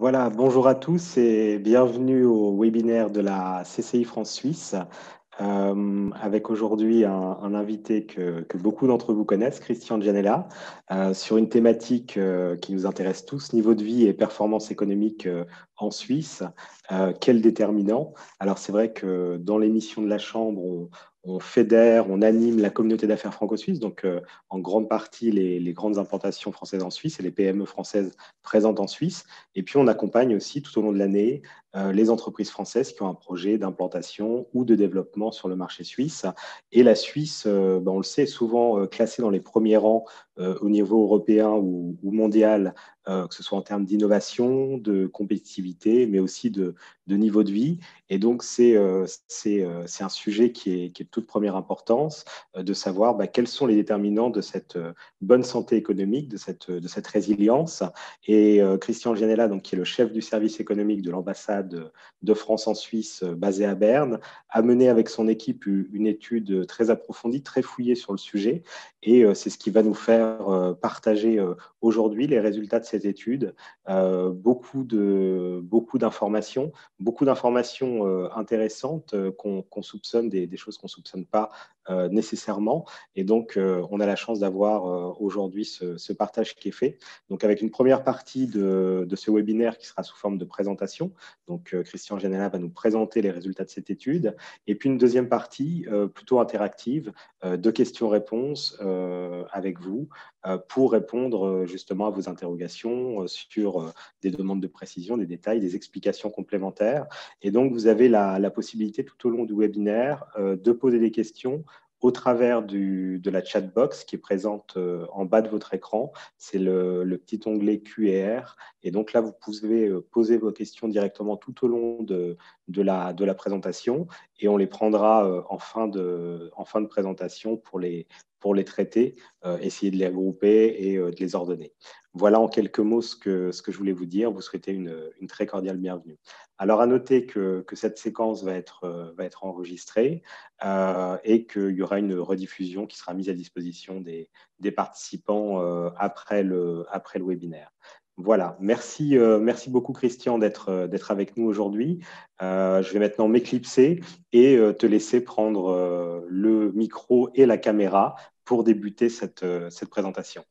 Voilà, bonjour à tous et bienvenue au webinaire de la CCI France-Suisse, avec aujourd'hui un invité que beaucoup d'entre vous connaissent, Christian Gianella, sur une thématique qui nous intéresse tous, niveau de vie et performance économique en Suisse. Quel déterminant? Alors c'est vrai que dans l'émission de la Chambre, on fédère, on anime la communauté d'affaires franco-suisse, donc en grande partie les grandes implantations françaises en Suisse et les PME françaises présentes en Suisse. Et puis, on accompagne aussi tout au long de l'année les entreprises françaises qui ont un projet d'implantation ou de développement sur le marché suisse. Et la Suisse, on le sait, est souvent classée dans les premiers rangs au niveau européen ou mondial, que ce soit en termes d'innovation, de compétitivité, mais aussi de niveau de vie. Et donc, c'est un sujet qui est de toute première importance, de savoir quels sont les déterminants de cette bonne santé économique, de cette résilience. Et Christian Gianella, donc, qui est le chef du service économique de l'ambassade de France en Suisse, basée à Berne, a mené avec son équipe une étude très approfondie, très fouillée sur le sujet. Et c'est ce qui va nous faire partager aujourd'hui les résultats de cette étude. Beaucoup d'informations intéressantes qu'on soupçonne, des choses qu'on ne soupçonne pas nécessairement. Et donc, on a la chance d'avoir aujourd'hui ce partage qui est fait. Donc, avec une première partie de ce webinaire qui sera sous forme de présentation. Donc, Christian Gianella va nous présenter les résultats de cette étude. Et puis, une deuxième partie plutôt interactive de questions-réponses avec vous pour répondre justement à vos interrogations sur des demandes de précision, des détails, des explications complémentaires. Et donc, vous avez la possibilité tout au long du webinaire de poser des questions au travers de la chatbox qui est présente en bas de votre écran. C'est le petit onglet Q&R. Et donc là, vous pouvez poser vos questions directement tout au long de la présentation et on les prendra en fin de présentation pour les traiter, essayer de les regrouper et de les ordonner. Voilà en quelques mots ce que je voulais vous dire. Vous souhaitez une très cordiale bienvenue. Alors, à noter que cette séquence va être enregistrée et qu'il y aura une rediffusion qui sera mise à disposition des participants après le webinaire. Voilà, merci beaucoup Christian d'être avec nous aujourd'hui. Je vais maintenant m'éclipser et te laisser prendre le micro et la caméra pour débuter cette présentation.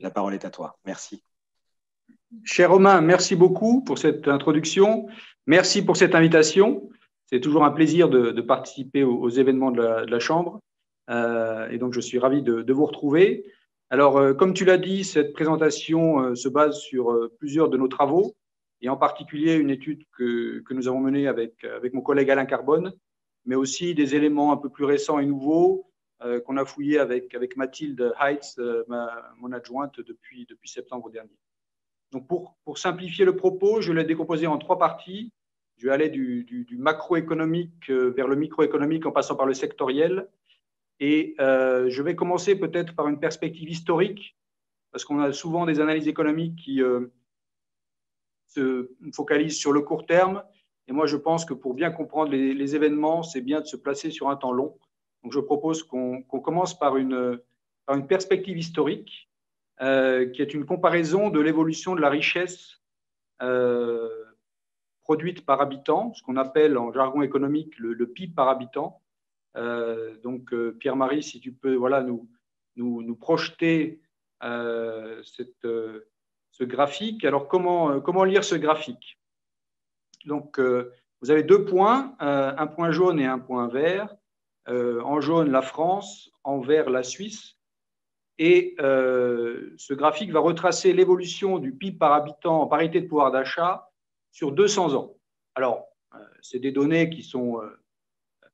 La parole est à toi. Merci. Cher Romain, merci beaucoup pour cette introduction. Merci pour cette invitation. C'est toujours un plaisir de participer aux événements de la Chambre. Et donc, je suis ravi de vous retrouver. Alors, comme tu l'as dit, cette présentation se base sur plusieurs de nos travaux, et en particulier une étude que nous avons menée avec mon collègue Alain Carbone, mais aussi des éléments un peu plus récents et nouveaux qu'on a fouillés avec Mathilde Heitz, mon adjointe, depuis septembre dernier. Donc, pour simplifier le propos, je l'ai décomposé en trois parties. Je vais aller du macroéconomique vers le microéconomique en passant par le sectoriel. Et je vais commencer peut-être par une perspective historique, parce qu'on a souvent des analyses économiques qui se focalisent sur le court terme. Et moi, je pense que pour bien comprendre les événements, c'est bien de se placer sur un temps long. Donc, je propose qu'on commence par une perspective historique qui est une comparaison de l'évolution de la richesse produite par habitant, ce qu'on appelle en jargon économique le PIB par habitant. Donc, Pierre-Marie, si tu peux nous projeter ce graphique. Alors, comment lire ce graphique? Donc, vous avez deux points, un point jaune et un point vert. En jaune, la France, en vert, la Suisse. Et ce graphique va retracer l'évolution du PIB par habitant en parité de pouvoir d'achat sur 200 ans. Alors, c'est des données qui ne sont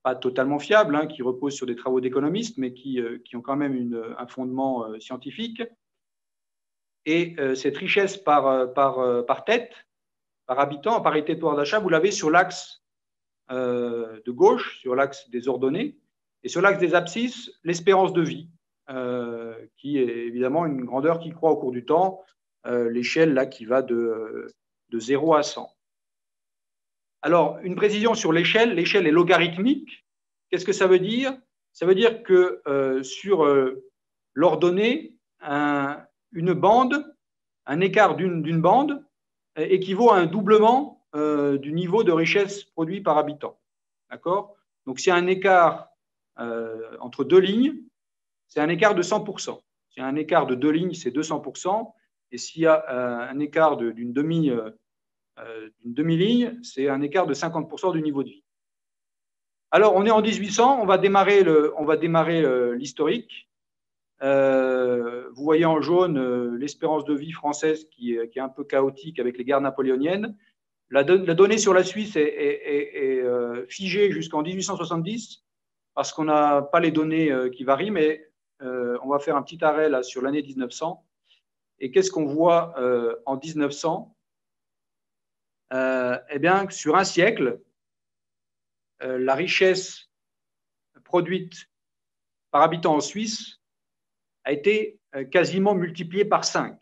pas totalement fiables, qui reposent sur des travaux d'économistes, mais qui ont quand même un fondement scientifique. Et cette richesse par tête, par habitant, en parité de pouvoir d'achat, vous l'avez sur l'axe de gauche, sur l'axe des ordonnées, et sur l'axe des abscisses, l'espérance de vie. Qui est évidemment une grandeur qui croît au cours du temps, l'échelle là qui va de 0 à 100. Alors, une précision sur l'échelle est logarithmique. Qu'est-ce que ça veut dire? Ça veut dire que sur l'ordonnée, une bande, un écart d'une bande équivaut à un doublement du niveau de richesse produit par habitant. D'accord? Donc, s'il y a un écart entre deux lignes, c'est un écart de 100%. S'il y a un écart de deux lignes, c'est 200%. Et s'il y a un écart d'une demi-ligne, c'est un écart de 50% du niveau de vie. Alors, on est en 1800, on va démarrer l'historique. Vous voyez en jaune l'espérance de vie française qui est un peu chaotique avec les guerres napoléoniennes. La donnée sur la Suisse est figée jusqu'en 1870 parce qu'on n'a pas les données qui varient, mais on va faire un petit arrêt là sur l'année 1900. Et qu'est-ce qu'on voit en 1900? Eh bien, sur un siècle, la richesse produite par habitant en Suisse a été quasiment multipliée par 5.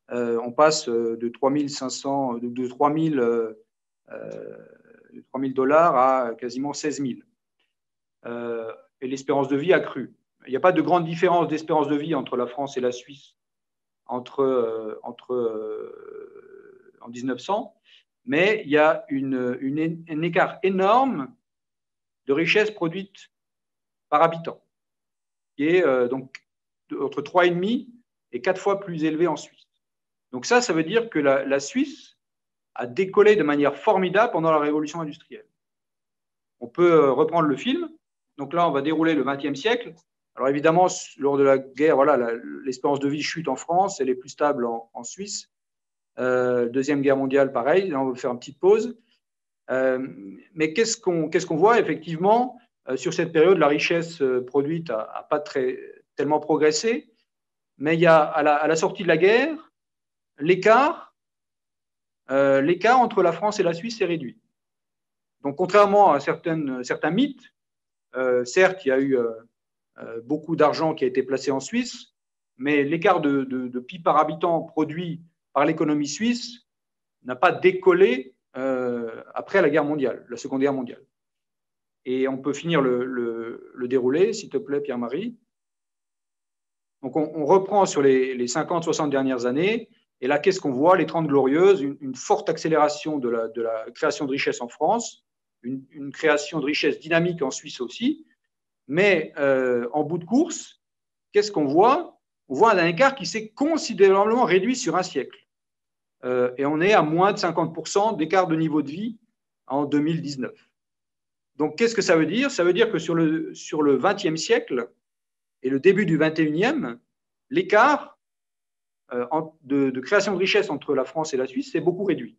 On passe de 3500, de 3000 dollars à quasiment 16 000. Et l'espérance de vie a cru. Il n'y a pas de grande différence d'espérance de vie entre la France et la Suisse en 1900, mais il y a un écart énorme de richesse produite par habitant, qui est donc entre 3,5 et 4 fois plus élevé en Suisse. Donc ça veut dire que la Suisse a décollé de manière formidable pendant la révolution industrielle. On peut reprendre le film. Donc là, on va dérouler le XXe siècle. Alors évidemment, lors de la guerre, voilà, l'espérance de vie chute en France, elle est plus stable en Suisse. Deuxième guerre mondiale, pareil. Là, on va faire une petite pause. Mais qu'est-ce qu'on voit effectivement sur cette période? La richesse produite n'a pas tellement progressé, mais il y a à la sortie de la guerre, l'écart entre la France et la Suisse s'est réduit. Donc, contrairement à certains mythes, certes, il y a eu beaucoup d'argent qui a été placé en Suisse, mais l'écart de PIB par habitant produit par l'économie suisse n'a pas décollé après la guerre mondiale, la Seconde Guerre mondiale. Et on peut finir le déroulé, s'il te plaît, Pierre-Marie. Donc, on reprend sur les 50-60 dernières années. Et là, qu'est-ce qu'on voit? Les 30 glorieuses, une forte accélération de la création de richesse en France, une création de richesse dynamique en Suisse aussi. Mais en bout de course, qu'est-ce qu'on voit? On voit un écart qui s'est considérablement réduit sur un siècle. Et on est à moins de 50% d'écart de niveau de vie en 2019. Donc, qu'est-ce que ça veut dire? Ça veut dire que sur le XXe siècle et le début du XXIe, l'écart de création de richesse entre la France et la Suisse s'est beaucoup réduit.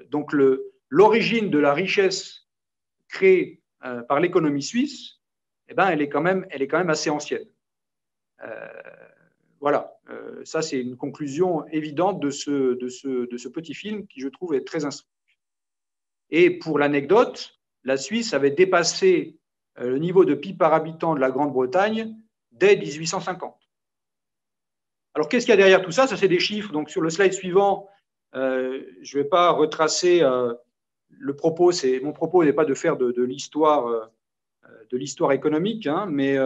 Donc, l'origine de la richesse créée par l'économie suisse, eh ben, elle est quand même assez ancienne. Voilà, ça c'est une conclusion évidente de ce petit film qui, je trouve, est très instructif. Et pour l'anecdote, la Suisse avait dépassé le niveau de PIB par habitant de la Grande-Bretagne dès 1850. Alors, qu'est-ce qu'il y a derrière tout ça? Ça, c'est des chiffres. Donc, sur le slide suivant, je ne vais pas retracer le propos. Mon propos n'est pas de faire de l'histoire économique, hein, mais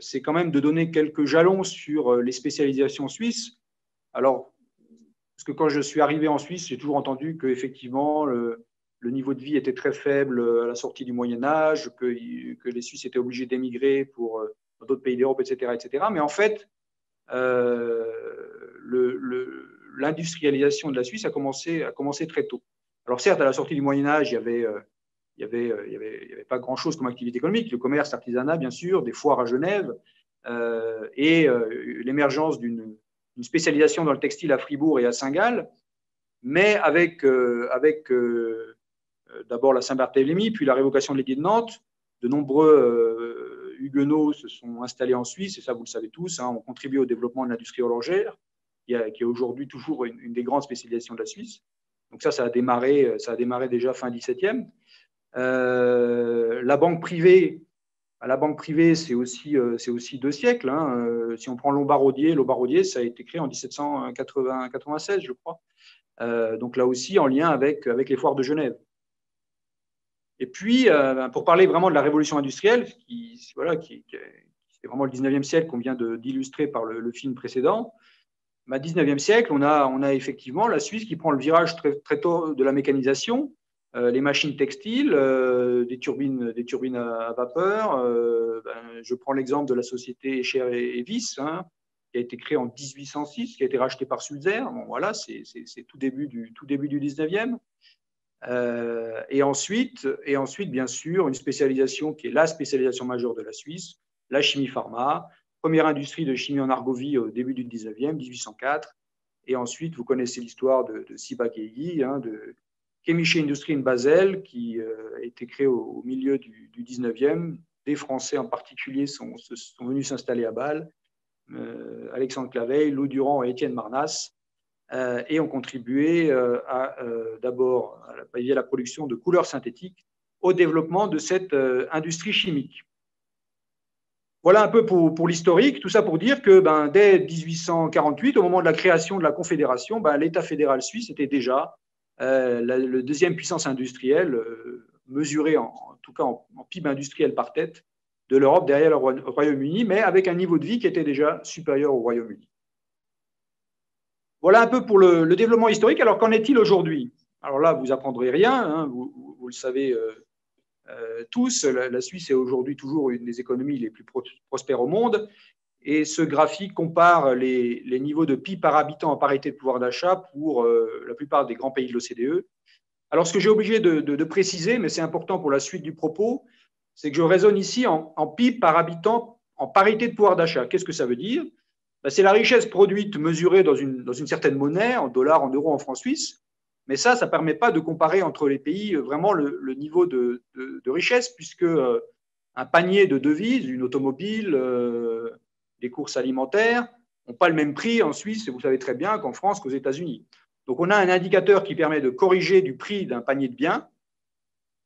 c'est quand même de donner quelques jalons sur les spécialisations suisses. Alors, parce que quand je suis arrivé en Suisse, j'ai toujours entendu qu'effectivement, le niveau de vie était très faible à la sortie du Moyen-Âge, que les Suisses étaient obligés d'émigrer pour dans d'autres pays d'Europe, etc., etc. Mais en fait, l'industrialisation de la Suisse a commencé très tôt. Alors certes, à la sortie du Moyen-Âge, il n'y avait pas grand-chose comme activité économique, le commerce, l'artisanat, bien sûr, des foires à Genève, et l'émergence d'une spécialisation dans le textile à Fribourg et à Saint-Gall, mais avec d'abord la Saint-Barthélemy, puis la révocation de l'édit de Nantes, de nombreux huguenots se sont installés en Suisse, et ça, vous le savez tous, hein, ont contribué au développement de l'industrie horlogère, qui est aujourd'hui toujours une des grandes spécialisations de la Suisse. Donc ça a démarré déjà fin 17e. La banque privée, c'est aussi 2 siècles. Hein. Si on prend Lombardier, ça a été créé en 1796, je crois. Donc là aussi, en lien avec les foires de Genève. Et puis, pour parler vraiment de la révolution industrielle, c'est vraiment le 19e siècle qu'on vient d'illustrer par le film précédent, Au 19e siècle, on a effectivement la Suisse qui prend le virage très tôt de la mécanisation, les machines textiles, des turbines à vapeur. Je prends l'exemple de la société Escher et Wyss, hein, qui a été créée en 1806, qui a été rachetée par Sulzer. Bon, voilà, c'est tout début du 19e. Et ensuite, bien sûr, une spécialisation qui est la spécialisation majeure de la Suisse, la chimie pharma, première industrie de chimie en Argovie au début du 19e, 1804. Et ensuite, vous connaissez l'histoire de Ciba-Geigy, hein, de Chemische Industrie in Basel, qui a été créée au milieu du 19e. Des Français en particulier sont venus s'installer à Bâle. Alexandre Claveil, Louis Durand et Étienne Marnas, et ont contribué d'abord via la production de couleurs synthétiques au développement de cette industrie chimique. Voilà un peu pour l'historique, tout ça pour dire que dès 1848, au moment de la création de la Confédération, l'État fédéral suisse était déjà la deuxième puissance industrielle, mesurée en tout cas en PIB industriel par tête de l'Europe derrière le Royaume-Uni, mais avec un niveau de vie qui était déjà supérieur au Royaume-Uni. Voilà un peu pour le développement historique. Alors, qu'en est-il aujourd'hui? Alors là, vous n'apprendrez rien, hein, vous le savez tous. La Suisse est aujourd'hui toujours une des économies les plus prospères au monde. Et ce graphique compare les niveaux de PIB par habitant en parité de pouvoir d'achat pour la plupart des grands pays de l'OCDE. Alors, ce que j'ai obligé de préciser, mais c'est important pour la suite du propos, c'est que je raisonne ici en PIB par habitant en parité de pouvoir d'achat. Qu'est-ce que ça veut dire? C'est la richesse produite mesurée dans une certaine monnaie, en dollars, en euros, en francs suisses. Mais ça ne permet pas de comparer entre les pays vraiment le niveau de richesse, puisque un panier de devises, une automobile, des courses alimentaires, n'ont pas le même prix en Suisse, et vous savez très bien, qu'en France, qu'aux États-Unis. Donc, on a un indicateur qui permet de corriger du prix d'un panier de biens,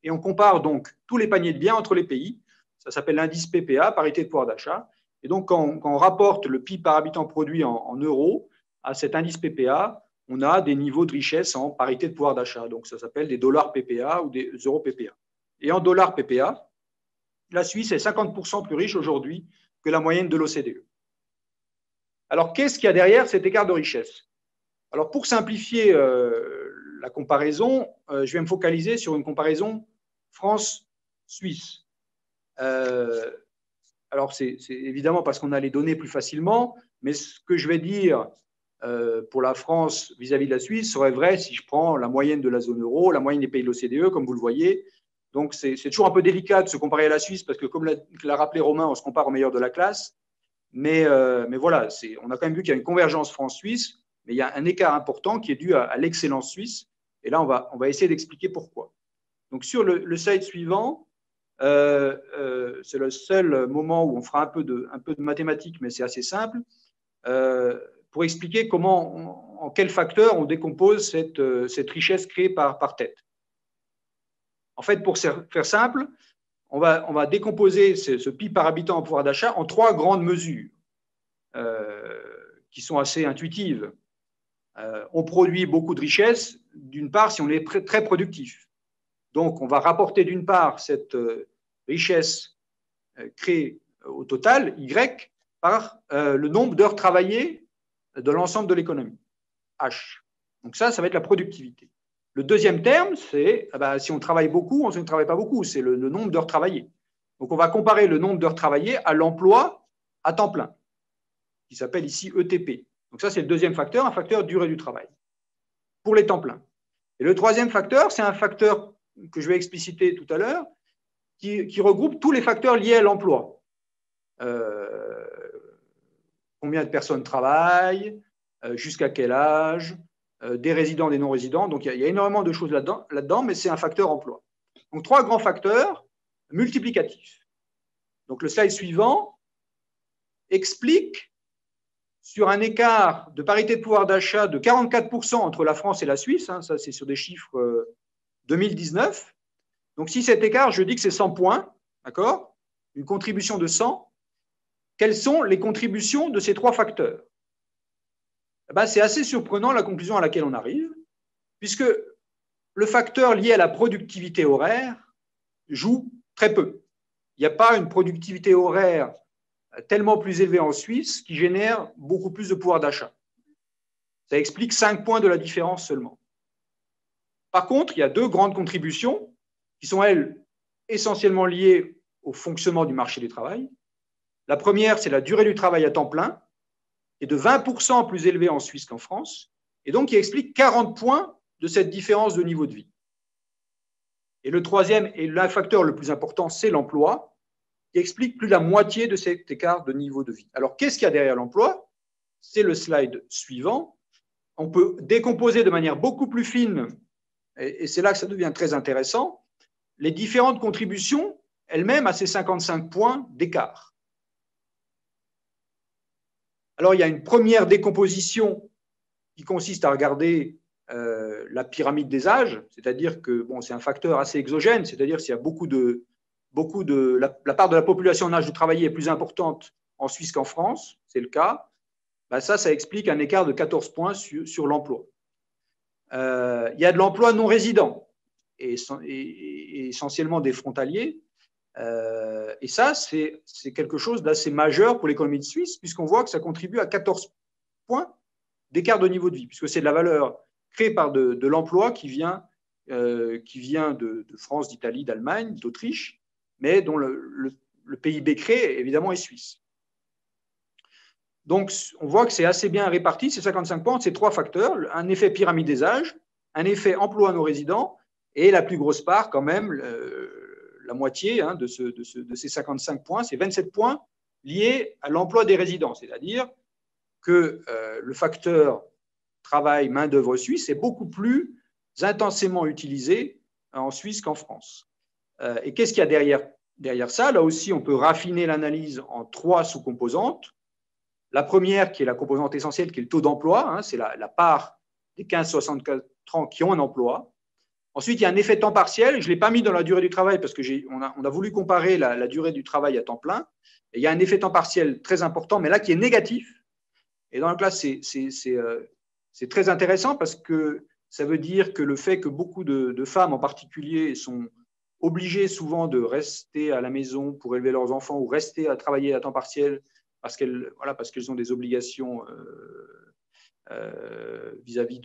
et on compare donc tous les paniers de biens entre les pays. Ça s'appelle l'indice PPA, parité de pouvoir d'achat. Et donc, quand on rapporte le PIB par habitant produit en euros à cet indice PPA, on a des niveaux de richesse en parité de pouvoir d'achat. Donc, ça s'appelle des dollars PPA ou des euros PPA. Et en dollars PPA, la Suisse est 50% plus riche aujourd'hui que la moyenne de l'OCDE. Alors, qu'est-ce qu'il y a derrière cet écart de richesse? Alors, pour simplifier la comparaison, je vais me focaliser sur une comparaison France-Suisse. Alors, c'est évidemment parce qu'on a les données plus facilement, mais ce que je vais dire pour la France vis-à-vis de la Suisse serait vrai si je prends la moyenne de la zone euro, la moyenne des pays de l'OCDE, comme vous le voyez. Donc, c'est toujours un peu délicat de se comparer à la Suisse parce que, comme l'a rappelé Romain, on se compare au meilleur de la classe. Mais voilà, on a quand même vu qu'il y a une convergence France-Suisse, mais il y a un écart important qui est dû à l'excellence suisse. Et là, on va essayer d'expliquer pourquoi. Donc, sur le slide suivant, c'est le seul moment où on fera un peu de mathématiques, mais c'est assez simple, pour expliquer en quels facteurs on décompose cette richesse créée par tête. En fait, pour faire simple, on va décomposer ce PIB par habitant en pouvoir d'achat en trois grandes mesures qui sont assez intuitives. On produit beaucoup de richesses, d'une part, si on est très productif. Donc, on va rapporter d'une part cette richesse créée au total, Y, par le nombre d'heures travaillées de l'ensemble de l'économie, H. Donc ça va être la productivité. Le deuxième terme, c'est si on travaille beaucoup, on ne travaille pas beaucoup, c'est le nombre d'heures travaillées. Donc, on va comparer le nombre d'heures travaillées à l'emploi à temps plein, qui s'appelle ici ETP. Donc ça, c'est le deuxième facteur, un facteur durée du travail, pour les temps pleins. Et le troisième facteur, c'est un facteur que je vais expliciter tout à l'heure, qui regroupe tous les facteurs liés à l'emploi. Combien de personnes travaillent, jusqu'à quel âge, des résidents, des non-résidents. Donc, il y a énormément de choses là-dedans, mais c'est un facteur emploi. Donc, trois grands facteurs multiplicatifs. Donc, le slide suivant explique sur un écart de parité de pouvoir d'achat de 44% entre la France et la Suisse, hein, ça c'est sur des chiffres 2019. Donc, si cet écart, je dis que c'est 100 points, d'accord, une contribution de 100, quelles sont les contributions de ces trois facteurs? C'est assez surprenant la conclusion à laquelle on arrive, puisque le facteur lié à la productivité horaire joue très peu. Il n'y a pas une productivité horaire tellement plus élevée en Suisse qui génère beaucoup plus de pouvoir d'achat. Ça explique 5 points de la différence seulement. Par contre, il y a 2 grandes contributions qui sont, elles, essentiellement liées au fonctionnement du marché du travail. La première, c'est la durée du travail à temps plein, qui est de 20% plus élevée en Suisse qu'en France, et donc qui explique 40 points de cette différence de niveau de vie. Et le troisième, et le facteur le plus important, c'est l'emploi, qui explique plus de la moitié de cet écart de niveau de vie. Alors, qu'est-ce qu'il y a derrière l'emploi? C'est le slide suivant. On peut décomposer de manière beaucoup plus fine, et c'est là que ça devient très intéressant, les différentes contributions elles-mêmes à ces 55 points d'écart. Alors, il y a une première décomposition qui consiste à regarder la pyramide des âges, c'est-à-dire que bon, c'est un facteur assez exogène, c'est-à-dire s'il y a la part de la population en âge de travailler est plus importante en Suisse qu'en France, c'est le cas, ben ça explique un écart de 14 points sur l'emploi. Il y a de l'emploi non résident, et essentiellement des frontaliers, et ça, c'est quelque chose d'assez majeur pour l'économie de Suisse, puisqu'on voit que ça contribue à 14 points d'écart de niveau de vie, puisque c'est de la valeur créée par de l'emploi qui vient de France, d'Italie, d'Allemagne, d'Autriche, mais dont le PIB créé, évidemment, est suisse. Donc, on voit que c'est assez bien réparti, ces 55 points, ces 3 facteurs, un effet pyramide des âges, un effet emploi non résident, et la plus grosse part, quand même, la moitié de ces 55 points, c'est 27 points liés à l'emploi des résidents, c'est-à-dire que le facteur travail main-d'œuvre suisse est beaucoup plus intensément utilisé en Suisse qu'en France. Et qu'est-ce qu'il y a derrière ça? Là aussi, on peut raffiner l'analyse en 3 sous-composantes. La première, qui est la composante essentielle, qui est le taux d'emploi, c'est la part des 15-64 ans qui ont un emploi. Ensuite, il y a un effet temps partiel. Je ne l'ai pas mis dans la durée du travail parce qu'on a voulu comparer la durée du travail à temps plein. Et il y a un effet temps partiel très important, mais là qui est négatif. Et dans le cas, c'est très intéressant parce que ça veut dire que le fait que beaucoup de femmes en particulier sont obligées souvent de rester à la maison pour élever leurs enfants ou rester à travailler à temps partiel parce qu'elles ont des obligations vis-à-vis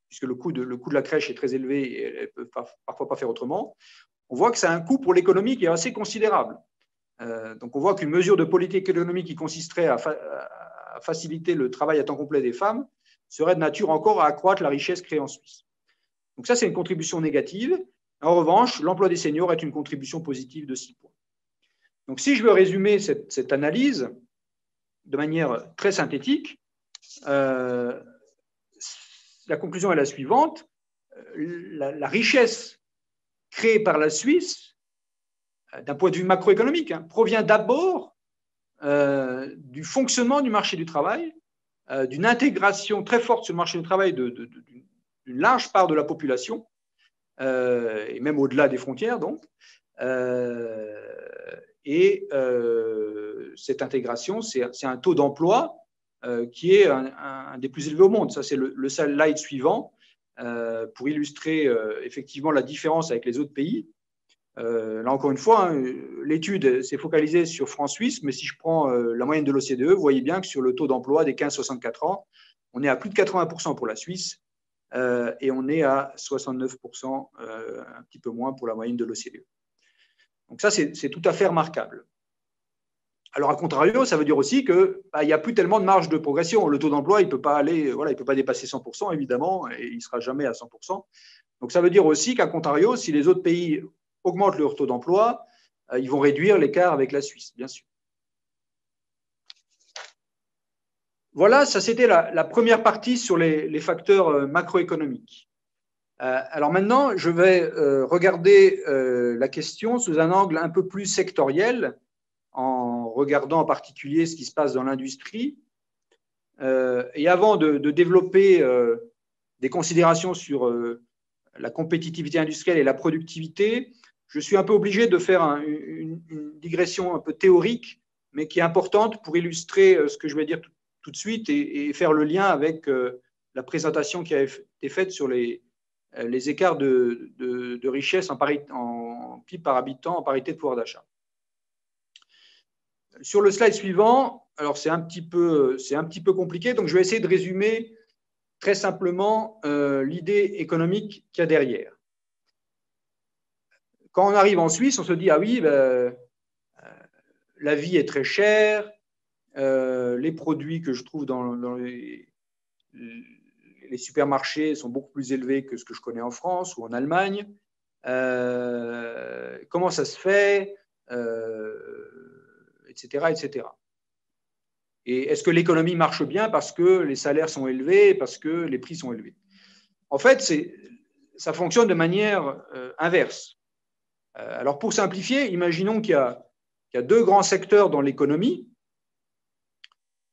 puisque le coût de la crèche est très élevé et elles ne peuvent parfois pas faire autrement, on voit que ça a un coût pour l'économie qui est assez considérable. Donc on voit qu'une mesure de politique économique qui consisterait à faciliter le travail à temps complet des femmes serait de nature encore à accroître la richesse créée en Suisse. Donc ça, c'est une contribution négative. En revanche, l'emploi des seniors est une contribution positive de 6 points. Donc si je veux résumer cette analyse de manière très synthétique, la conclusion est la suivante. La richesse créée par la Suisse, d'un point de vue macroéconomique, provient d'abord du fonctionnement du marché du travail, d'une intégration très forte sur le marché du travail d'une large part de la population, et même au-delà des frontières, donc. Cette intégration, c'est un taux d'emploi qui est un des plus élevés au monde. Ça, c'est le slide suivant pour illustrer effectivement la différence avec les autres pays. Là, encore une fois, l'étude s'est focalisée sur France-Suisse, mais si je prends la moyenne de l'OCDE, vous voyez bien que sur le taux d'emploi des 15-64 ans, on est à plus de 80% pour la Suisse et on est à 69%, un petit peu moins pour la moyenne de l'OCDE. Donc ça, c'est tout à fait remarquable. Alors, à contrario, ça veut dire aussi qu'il n'y a plus tellement de marge de progression. Le taux d'emploi, il ne peut pas dépasser 100%, évidemment, et il ne sera jamais à 100%. Donc, ça veut dire aussi qu'à contrario, si les autres pays augmentent leur taux d'emploi, ils vont réduire l'écart avec la Suisse, bien sûr. Voilà, ça c'était la première partie sur les facteurs macroéconomiques. Alors maintenant, je vais regarder la question sous un angle un peu plus sectoriel, en regardant en particulier ce qui se passe dans l'industrie. Et avant de développer des considérations sur la compétitivité industrielle et la productivité, je suis un peu obligé de faire une digression un peu théorique, mais qui est importante pour illustrer ce que je vais dire tout de suite et faire le lien avec la présentation qui a été faite sur les écarts de richesse en PIB par habitant en parité de pouvoir d'achat. Sur le slide suivant, alors c'est un petit peu compliqué, donc je vais essayer de résumer très simplement l'idée économique qu'il y a derrière. Quand on arrive en Suisse, on se dit, ah oui, ben, la vie est très chère, les produits que je trouve dans les supermarchés sont beaucoup plus élevés que ce que je connais en France ou en Allemagne. Comment ça se fait, etc., etc. Et est-ce que l'économie marche bien parce que les salaires sont élevés, parce que les prix sont élevés? En fait, ça fonctionne de manière inverse. Alors, pour simplifier, imaginons qu'il y a deux grands secteurs dans l'économie.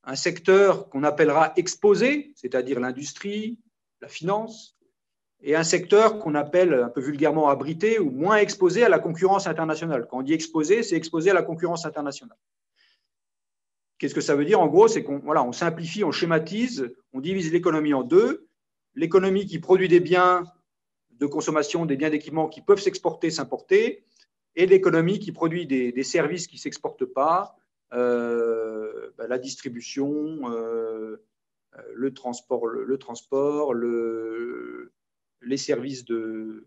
Un secteur qu'on appellera exposé, c'est-à-dire l'industrie, la finance, et un secteur qu'on appelle un peu vulgairement abrité ou moins exposé à la concurrence internationale. Quand on dit exposé, c'est exposé à la concurrence internationale. Qu'est-ce que ça veut dire? En gros, c'est qu'on simplifie, on schématise, on divise l'économie en deux. L'économie qui produit des biens de consommation, des biens d'équipement qui peuvent s'exporter, s'importer, et l'économie qui produit des services qui ne s'exportent pas, la distribution, le transport, les services de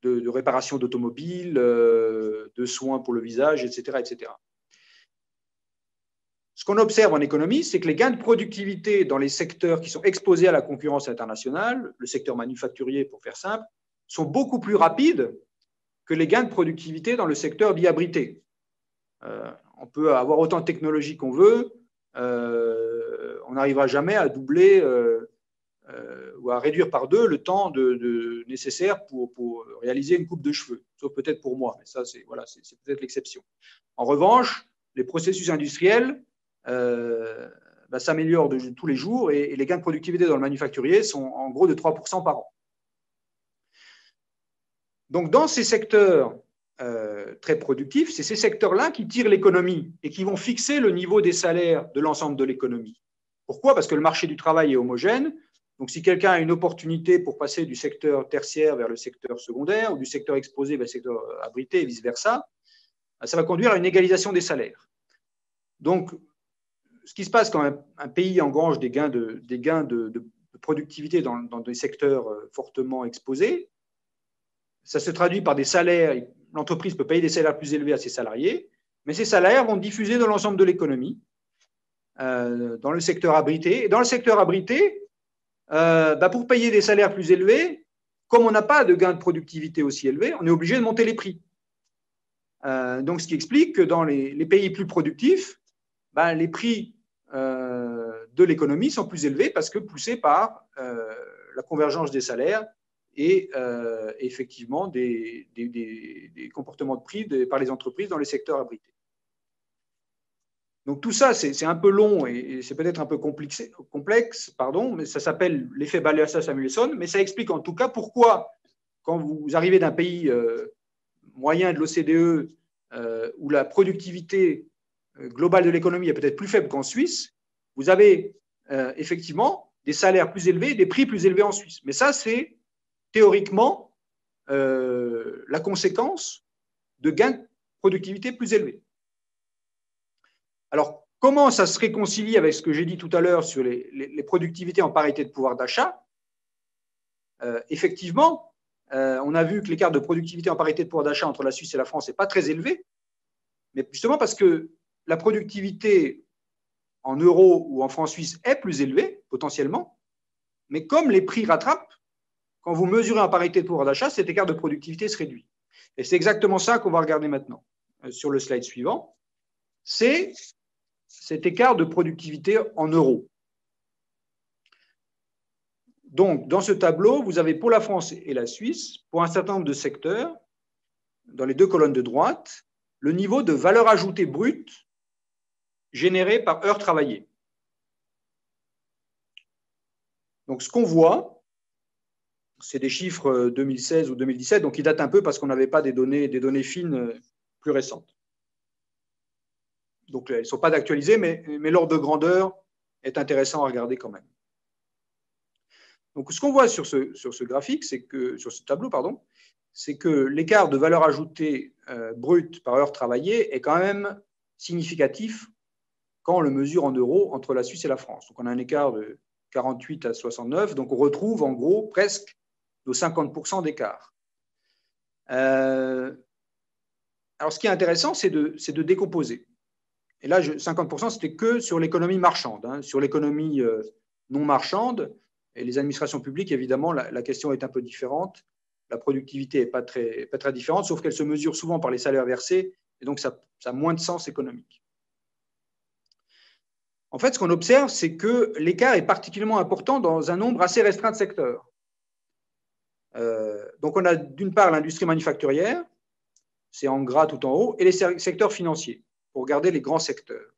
réparation d'automobiles, de soins pour le visage, etc., etc. Ce qu'on observe en économie, c'est que les gains de productivité dans les secteurs qui sont exposés à la concurrence internationale, le secteur manufacturier pour faire simple, sont beaucoup plus rapides que les gains de productivité dans le secteur dit abrité. On peut avoir autant de technologie qu'on veut, on n'arrivera jamais à doubler ou à réduire par deux le temps nécessaire pour réaliser une coupe de cheveux, sauf peut-être pour moi, mais ça, c'est peut-être l'exception. En revanche, les processus industriels s'améliorent tous les jours et les gains de productivité dans le manufacturier sont en gros de 3% par an. Donc, dans ces secteurs très productifs, c'est ces secteurs-là qui tirent l'économie et qui vont fixer le niveau des salaires de l'ensemble de l'économie. Pourquoi? Parce que le marché du travail est homogène. Donc, si quelqu'un a une opportunité pour passer du secteur tertiaire vers le secteur secondaire ou du secteur exposé vers le secteur abrité et vice-versa, ça va conduire à une égalisation des salaires. Donc, ce qui se passe quand un pays engrange des gains de productivité dans des secteurs fortement exposés, ça se traduit par des salaires. L'entreprise peut payer des salaires plus élevés à ses salariés, mais ces salaires vont diffuser dans l'ensemble de l'économie, dans le secteur abrité. Et dans le secteur abrité, pour payer des salaires plus élevés, comme on n'a pas de gains de productivité aussi élevés, on est obligé de monter les prix. Donc, ce qui explique que dans les pays plus productifs, les prix de l'économie sont plus élevés parce que poussés par la convergence des salaires et effectivement des comportements de prix par les entreprises dans les secteurs abrités. Donc tout ça, c'est un peu long et c'est peut-être un peu complexe, mais ça s'appelle l'effet Balassa-Samuelson, mais ça explique en tout cas pourquoi, quand vous arrivez d'un pays moyen de l'OCDE où la productivité globale de l'économie est peut-être plus faible qu'en Suisse, vous avez effectivement des salaires plus élevés, des prix plus élevés en Suisse. Mais ça, c'est théoriquement la conséquence de gains de productivité plus élevés. Alors, comment ça se réconcilie avec ce que j'ai dit tout à l'heure sur les productivités en parité de pouvoir d'achat? Effectivement, on a vu que l'écart de productivité en parité de pouvoir d'achat entre la Suisse et la France n'est pas très élevé, mais justement parce que la productivité en euros ou en francs suisses est plus élevée, potentiellement, mais comme les prix rattrapent, quand vous mesurez en parité de pouvoir d'achat, cet écart de productivité se réduit. Et c'est exactement ça qu'on va regarder maintenant sur le slide suivant. C'est cet écart de productivité en euros. Donc, dans ce tableau, vous avez pour la France et la Suisse, pour un certain nombre de secteurs, dans les deux colonnes de droite, le niveau de valeur ajoutée brute généré par heure travaillée. Donc, ce qu'on voit, c'est des chiffres 2016 ou 2017, donc ils datent un peu parce qu'on n'avait pas des données fines plus récentes. Donc, elles ne sont pas d'actualiser, mais l'ordre de grandeur est intéressant à regarder quand même. Donc, ce qu'on voit sur ce graphique, c'est que, sur ce tableau, pardon, c'est que l'écart de valeur ajoutée brut par heure travaillée est quand même significatif quand on le mesure en euros entre la Suisse et la France. Donc, on a un écart de 48 à 69. Donc, on retrouve en gros presque nos 50% d'écart. Alors, ce qui est intéressant, c'est de décomposer. Et là, 50%, c'était que sur l'économie marchande. Hein. Sur l'économie non marchande et les administrations publiques, évidemment, la question est un peu différente. La productivité n'est pas très différente, sauf qu'elle se mesure souvent par les salaires versés, et donc ça a moins de sens économique. En fait, ce qu'on observe, c'est que l'écart est particulièrement important dans un nombre assez restreint de secteurs. Donc, on a d'une part l'industrie manufacturière, c'est en gras tout en haut, et les secteurs financiers, pour regarder les grands secteurs.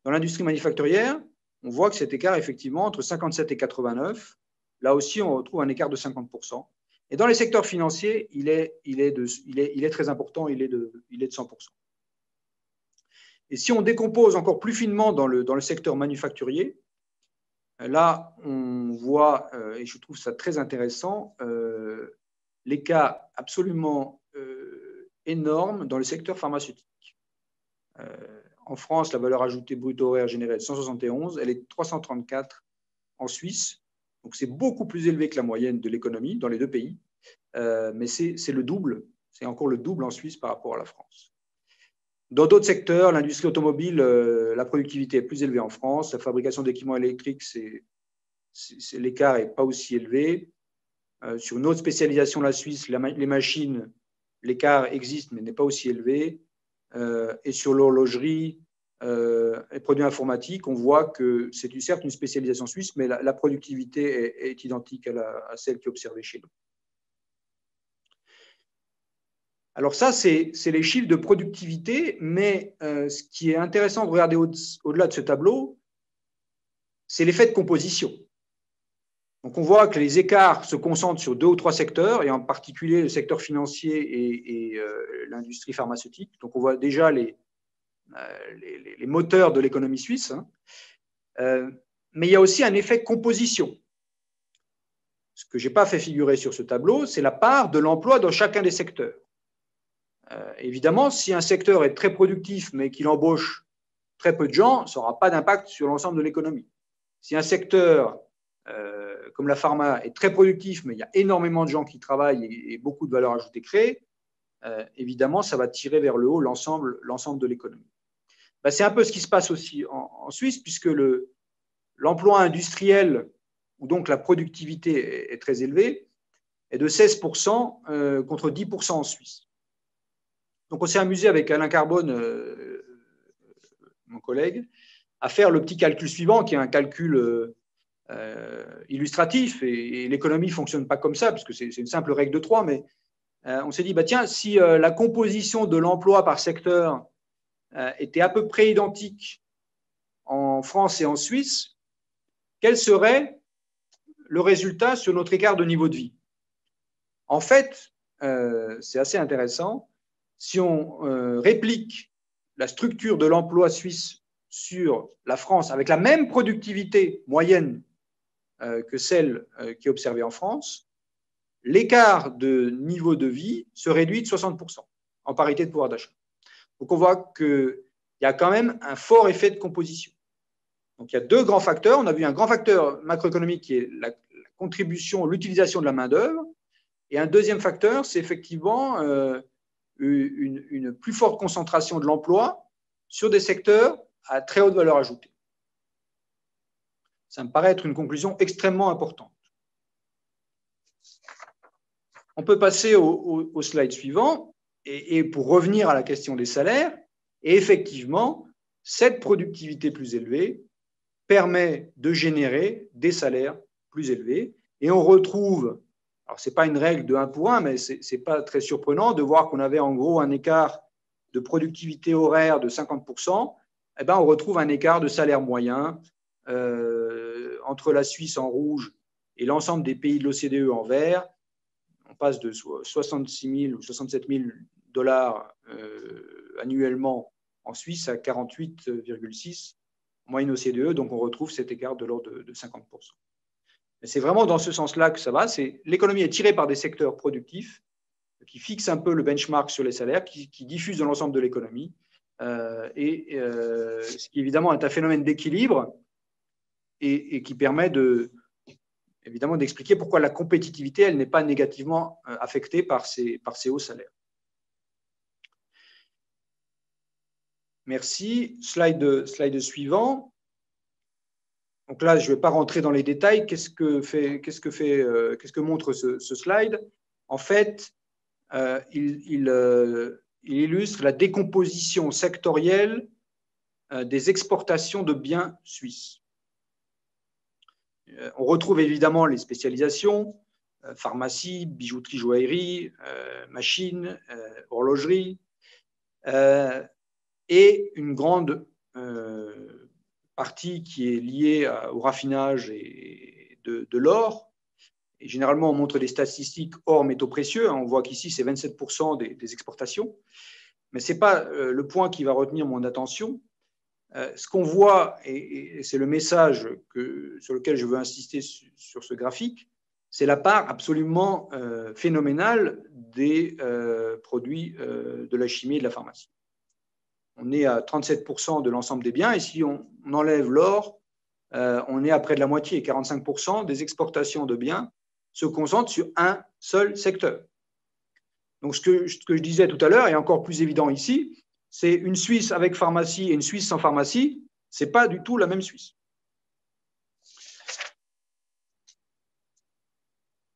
Dans l'industrie manufacturière, on voit que cet écart, effectivement, entre 57 et 89, là aussi, on retrouve un écart de 50%. Et dans les secteurs financiers, il est très important, il est de 100%. Et si on décompose encore plus finement dans le secteur manufacturier, là, on voit, et je trouve ça très intéressant, l'écart absolument énorme dans le secteur pharmaceutique. En France, la valeur ajoutée brute horaire générée est de 171, elle est de 334 en Suisse. Donc, c'est beaucoup plus élevé que la moyenne de l'économie dans les deux pays, mais c'est le double, c'est encore le double en Suisse par rapport à la France. Dans d'autres secteurs, l'industrie automobile, la productivité est plus élevée en France, la fabrication d'équipements électriques, l'écart n'est pas aussi élevé. Sur une autre spécialisation, la Suisse, les machines, l'écart existe, mais n'est pas aussi élevé. Et sur l'horlogerie, les produits informatiques, on voit que c'est certes une spécialisation suisse, mais la productivité est identique à celle qui est observée chez nous. Alors ça, c'est les chiffres de productivité, mais ce qui est intéressant de regarder au-delà de ce tableau, c'est l'effet de composition. Donc on voit que les écarts se concentrent sur 2 ou 3 secteurs, et en particulier le secteur financier et l'industrie pharmaceutique. Donc on voit déjà les moteurs de l'économie suisse. Mais il y a aussi un effet composition. Ce que je n'ai pas fait figurer sur ce tableau, c'est la part de l'emploi dans chacun des secteurs. Évidemment, si un secteur est très productif, mais qu'il embauche très peu de gens, ça n'aura pas d'impact sur l'ensemble de l'économie. Si un secteur comme la pharma est très productif, mais il y a énormément de gens qui travaillent et beaucoup de valeur ajoutée créée, évidemment, ça va tirer vers le haut l'ensemble de l'économie. C'est un peu ce qui se passe aussi en Suisse, puisque l'emploi industriel, où donc la productivité est très élevée, est de 16% contre 10% en Suisse. Donc, on s'est amusé avec Alain Carbone, mon collègue, à faire le petit calcul suivant, qui est un calcul illustratif, et l'économie ne fonctionne pas comme ça, parce que c'est une simple règle de 3, mais on s'est dit, tiens, si la composition de l'emploi par secteur était à peu près identique en France et en Suisse, quel serait le résultat sur notre écart de niveau de vie? En fait, c'est assez intéressant. Si on réplique la structure de l'emploi suisse sur la France avec la même productivité moyenne que celle qui est observée en France, l'écart de niveau de vie se réduit de 60% en parité de pouvoir d'achat. Donc on voit qu'il y a quand même un fort effet de composition. Donc il y a 2 grands facteurs. On a vu un grand facteur macroéconomique qui est la contribution, l'utilisation de la main-d'œuvre. Et un deuxième facteur, c'est effectivement une plus forte concentration de l'emploi sur des secteurs à très haute valeur ajoutée. Ça me paraît être une conclusion extrêmement importante. On peut passer au slide suivant, et pour revenir à la question des salaires, et effectivement, cette productivité plus élevée permet de générer des salaires plus élevés, et on retrouve, alors ce n'est pas une règle de 1 pour 1, mais ce n'est pas très surprenant de voir qu'on avait en gros un écart de productivité horaire de 50%, eh bien on retrouve un écart de salaire moyen entre la Suisse en rouge et l'ensemble des pays de l'OCDE en vert. On passe de 66 000 ou 67 000 dollars annuellement en Suisse à 48,6 en moyenne OCDE, donc on retrouve cet écart de l'ordre de 50%. C'est vraiment dans ce sens-là que ça va. L'économie est tirée par des secteurs productifs, qui fixe un peu le benchmark sur les salaires, qui diffuse dans l'ensemble de l'économie, ce qui évidemment est un phénomène d'équilibre et qui permet évidemment d'expliquer pourquoi la compétitivité, elle n'est pas négativement affectée par ces hauts salaires. Merci. Slide suivant. Donc là, je ne vais pas rentrer dans les détails. Qu'est-ce que montre ce slide? En fait, il illustre la décomposition sectorielle des exportations de biens suisses. On retrouve évidemment les spécialisations, pharmacie, bijouterie, joaillerie, machines, horlogerie, et une grande partie qui est liée au raffinage de l'or. Et généralement, on montre des statistiques hors métaux précieux. On voit qu'ici, c'est 27% des exportations. Mais ce n'est pas le point qui va retenir mon attention. Ce qu'on voit, et c'est le message sur lequel je veux insister sur ce graphique, c'est la part absolument phénoménale des produits de la chimie et de la pharmacie. On est à 37% de l'ensemble des biens, et si on enlève l'or, on est à près de la moitié, 45% des exportations de biens se concentrent sur un seul secteur. Donc, ce que je disais tout à l'heure est encore plus évident ici, c'est une Suisse avec pharmacie et une Suisse sans pharmacie, ce n'est pas du tout la même Suisse.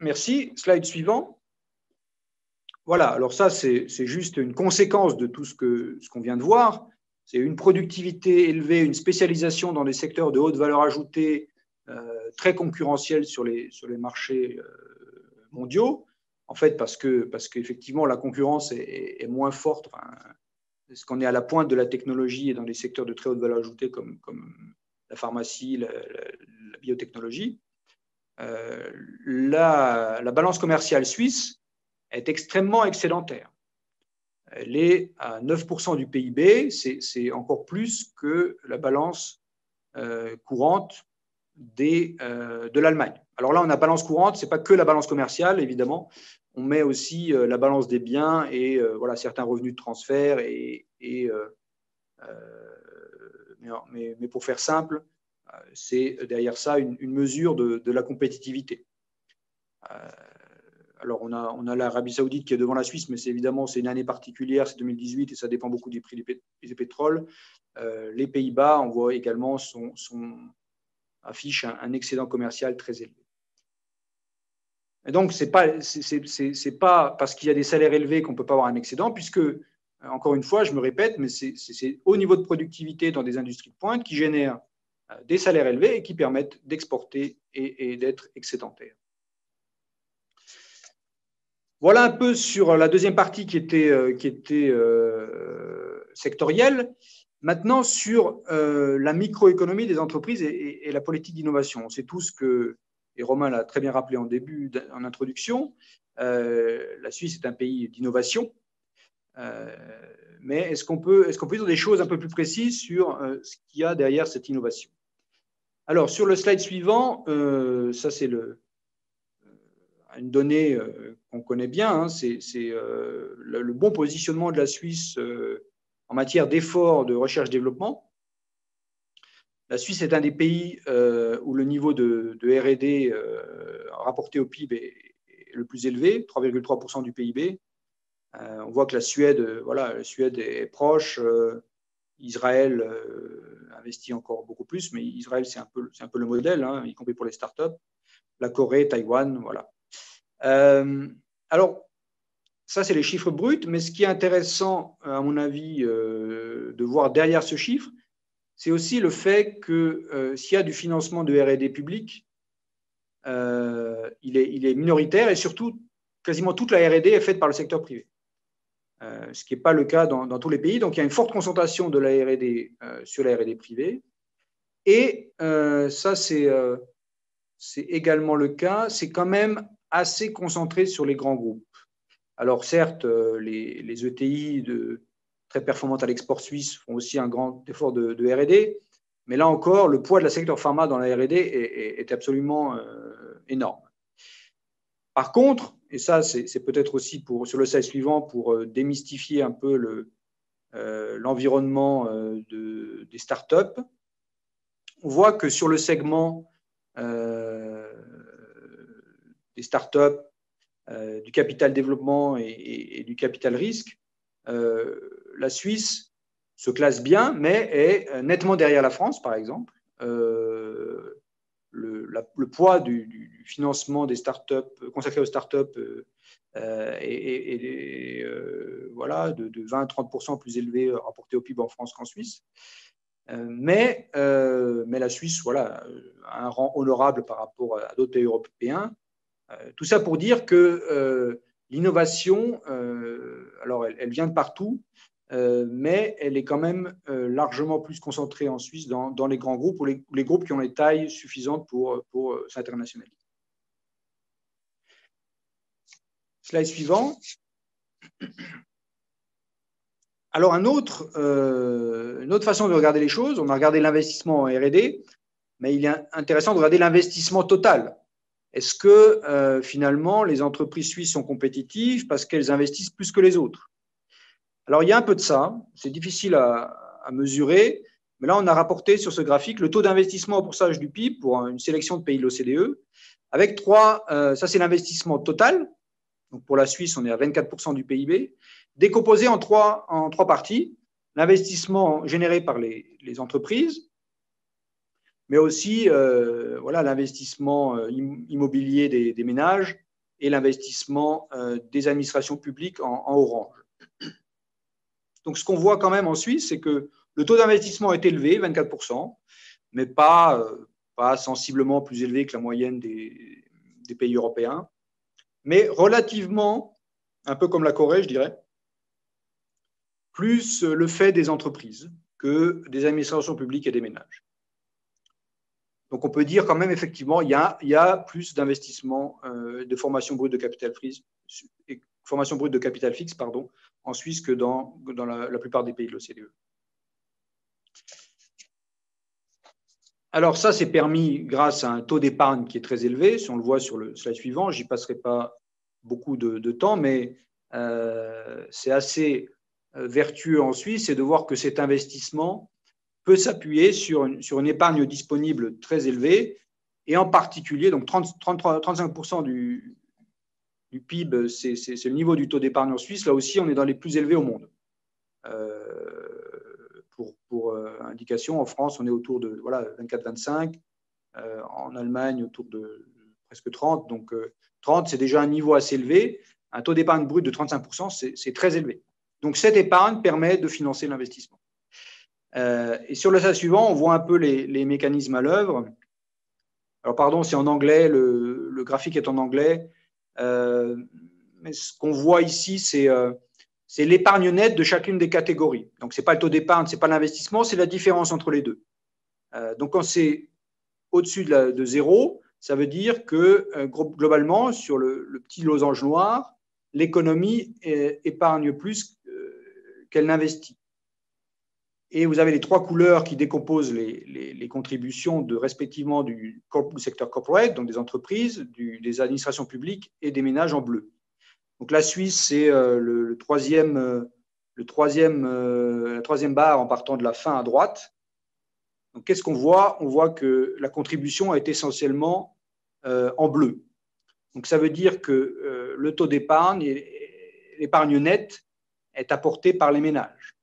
Merci. Slide suivant. Voilà, alors ça, c'est juste une conséquence de tout ce qu'on vient de voir. C'est une productivité élevée, une spécialisation dans des secteurs de haute valeur ajoutée, très concurrentiels sur les marchés mondiaux. En fait, parce qu'effectivement, la concurrence est moins forte. Parce qu'on est à la pointe de la technologie et dans des secteurs de très haute valeur ajoutée comme la pharmacie, la biotechnologie. La balance commerciale suisse est extrêmement excédentaire. Elle est à 9% du PIB, c'est encore plus que la balance courante de l'Allemagne. Alors là, on a balance courante, ce n'est pas que la balance commerciale, évidemment. On met aussi la balance des biens et voilà, certains revenus de transfert. Mais pour faire simple, c'est derrière ça une mesure de la compétitivité. Alors, on a l'Arabie Saoudite qui est devant la Suisse, mais évidemment, c'est une année particulière, c'est 2018 et ça dépend beaucoup du prix du pétrole. Les Pays-Bas, on voit également, affichent un excédent commercial très élevé. Et donc, ce n'est pas parce qu'il y a des salaires élevés qu'on ne peut pas avoir un excédent, puisque, encore une fois, je me répète, mais c'est au niveau de productivité dans des industries de pointe qui génèrent des salaires élevés et qui permettent d'exporter et d'être excédentaires. Voilà un peu sur la deuxième partie qui était sectorielle. Maintenant, sur la microéconomie des entreprises et la politique d'innovation. On sait tous que, et Romain l'a très bien rappelé en introduction, la Suisse est un pays d'innovation. Mais est-ce qu'on peut dire des choses un peu plus précises sur ce qu'il y a derrière cette innovation? Alors, sur le slide suivant, ça c'est une donnée qu'on connaît bien, hein, c'est le bon positionnement de la Suisse en matière d'efforts de recherche-développement. La Suisse est un des pays où le niveau de R&D rapporté au PIB est le plus élevé, 3,3% du PIB. On voit que la Suède est proche. Israël investit encore beaucoup plus, mais Israël, c'est un peu le modèle, hein, y compris pour les startups. La Corée, Taïwan, voilà. Alors, ça, c'est les chiffres bruts, mais ce qui est intéressant, à mon avis, de voir derrière ce chiffre, c'est aussi le fait que s'il y a du financement de R&D public, il est minoritaire et surtout, quasiment toute la R&D est faite par le secteur privé. Ce qui n'est pas le cas dans tous les pays. Donc, il y a une forte concentration de la R&D sur la R&D privée. Et ça, c'est également le cas. C'est quand même assez concentré sur les grands groupes. Alors, certes, les ETI très performantes à l'export suisse font aussi un grand effort de R&D, mais là encore, le poids de la secteur pharma dans la R&D est absolument énorme. Par contre, et ça c'est peut-être aussi sur le slide suivant pour démystifier un peu l'environnement des startups, on voit que sur le segment des startups, du capital développement et du capital risque, la Suisse se classe bien, mais est nettement derrière la France, par exemple. Le poids du financement des startups consacré aux startups est voilà, de 20-30% plus élevé rapporté au PIB en France qu'en Suisse. Mais la Suisse, voilà, a un rang honorable par rapport à d'autres pays européens. Tout ça pour dire que l'innovation, alors elle vient de partout, mais elle est quand même largement plus concentrée en Suisse dans les grands groupes ou les groupes qui ont les tailles suffisantes pour s'internationaliser. Slide suivant. Alors, une autre façon de regarder les choses, on a regardé l'investissement en R&D, mais il est intéressant de regarder l'investissement total. Est-ce que finalement les entreprises suisses sont compétitives parce qu'elles investissent plus que les autres? Alors, il y a un peu de ça, c'est difficile à mesurer, mais là, on a rapporté sur ce graphique le taux d'investissement au pourcentage du PIB pour une sélection de pays de l'OCDE, avec ça c'est l'investissement total, donc pour la Suisse, on est à 24% du PIB, décomposé en trois parties. L'investissement généré par les entreprises, mais aussi voilà, l'investissement immobilier des ménages et l'investissement des administrations publiques en orange. Donc, ce qu'on voit quand même en Suisse, c'est que le taux d'investissement est élevé, 24%, mais pas sensiblement plus élevé que la moyenne des pays européens, mais relativement, un peu comme la Corée, je dirais, plus le fait des entreprises que des administrations publiques et des ménages. Donc, on peut dire quand même, effectivement, il y a plus d'investissement de formation brute de capital fixe, pardon, en Suisse que dans la plupart des pays de l'OCDE. Alors ça, c'est permis grâce à un taux d'épargne qui est très élevé. Si on le voit sur le slide suivant, je n'y passerai pas beaucoup de temps, mais c'est assez vertueux en Suisse, c'est de voir que cet investissement peut s'appuyer sur une épargne disponible très élevée, et en particulier, donc 35% du PIB, c'est le niveau du taux d'épargne en Suisse. Là aussi, on est dans les plus élevés au monde. Pour indication, en France, on est autour de 24-25, en Allemagne autour de presque 30. Donc 30, c'est déjà un niveau assez élevé. Un taux d'épargne brut de 35%, c'est très élevé. Donc cette épargne permet de financer l'investissement. Et sur le slide suivant, on voit un peu les mécanismes à l'œuvre. Alors pardon, c'est en anglais, le graphique est en anglais. Mais ce qu'on voit ici, c'est l'épargne nette de chacune des catégories. Donc, ce n'est pas le taux d'épargne, ce n'est pas l'investissement, c'est la différence entre les deux. Donc, quand c'est au-dessus de zéro, ça veut dire que globalement, sur le petit losange noir, l'économie épargne plus qu'elle n'investit. Et vous avez les trois couleurs qui décomposent les contributions respectivement du secteur corporate, donc des entreprises, des administrations publiques et des ménages en bleu. Donc la Suisse, c'est la troisième barre en partant de la fin à droite. Donc qu'est-ce qu'on voit? On voit que la contribution est essentiellement en bleu. Donc ça veut dire que le taux d'épargne, l'épargne nette, est apporté par les ménages.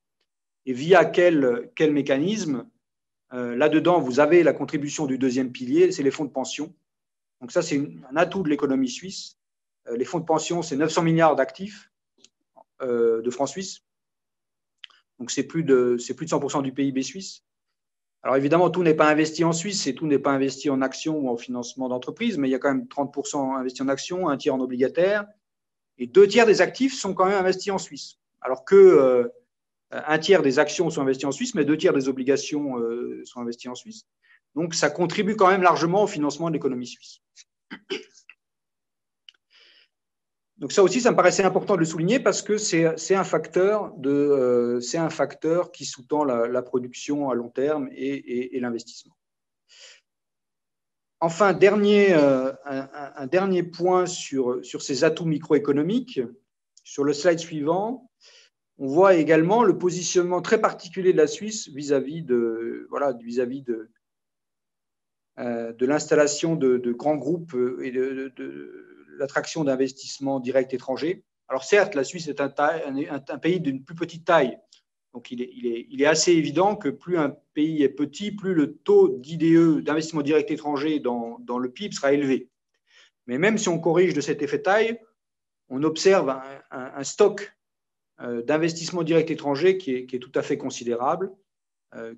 Et via quel mécanisme? Là-dedans, vous avez la contribution du deuxième pilier, c'est les fonds de pension. Donc ça, c'est un atout de l'économie suisse. Les fonds de pension, c'est 900 milliards d'actifs de francs suisses. Donc c'est plus de 100% du PIB suisse. Alors évidemment, tout n'est pas investi en Suisse et tout n'est pas investi en actions ou en financement d'entreprise, mais il y a quand même 30% investis en actions, un tiers en obligataire, et 2/3 des actifs sont quand même investis en Suisse. Alors que un tiers des actions sont investies en Suisse, mais 2/3 des obligations sont investies en Suisse. Donc, ça contribue quand même largement au financement de l'économie suisse. Donc, ça aussi, ça me paraissait important de le souligner parce que c'est un facteur qui sous-tend la production à long terme et l'investissement. Enfin, un dernier point sur ces atouts microéconomiques. Sur le slide suivant, on voit également le positionnement très particulier de la Suisse vis-à-vis de l'installation de grands groupes et de l'attraction d'investissements directs étrangers. Alors certes, la Suisse est un pays d'une plus petite taille, donc il est assez évident que plus un pays est petit, plus le taux d'IDE, d'investissement direct étranger dans le PIB sera élevé. Mais même si on corrige de cet effet taille, on observe un stock d'investissement direct étranger qui est tout à fait considérable,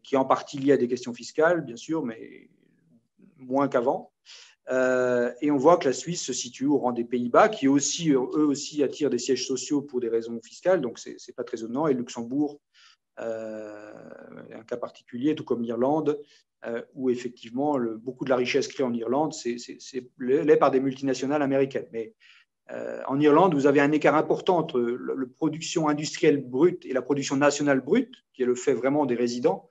qui est en partie lié à des questions fiscales, bien sûr, mais moins qu'avant. Et on voit que la Suisse se situe au rang des Pays-Bas, qui aussi, eux aussi attirent des sièges sociaux pour des raisons fiscales, donc ce n'est pas très étonnant. Et Luxembourg, un cas particulier, tout comme l'Irlande, où effectivement beaucoup de la richesse créée en Irlande, l'est par des multinationales américaines. Mais en Irlande, vous avez un écart important entre la production industrielle brute et la production nationale brute, qui est le fait vraiment des résidents.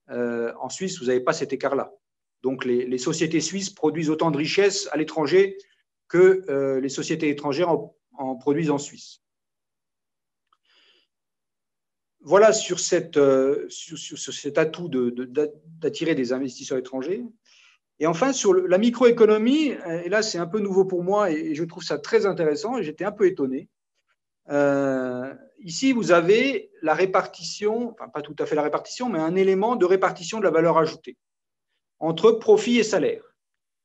En Suisse, vous n'avez pas cet écart-là. Donc, les sociétés suisses produisent autant de richesses à l'étranger que les sociétés étrangères en produisent en Suisse. Voilà sur cet atout d'attirer des investisseurs étrangers. Et enfin, sur la microéconomie, et là c'est un peu nouveau pour moi et je trouve ça très intéressant et j'étais un peu étonné. Ici, vous avez la répartition, enfin pas tout à fait la répartition, mais un élément de répartition de la valeur ajoutée entre profit et salaire.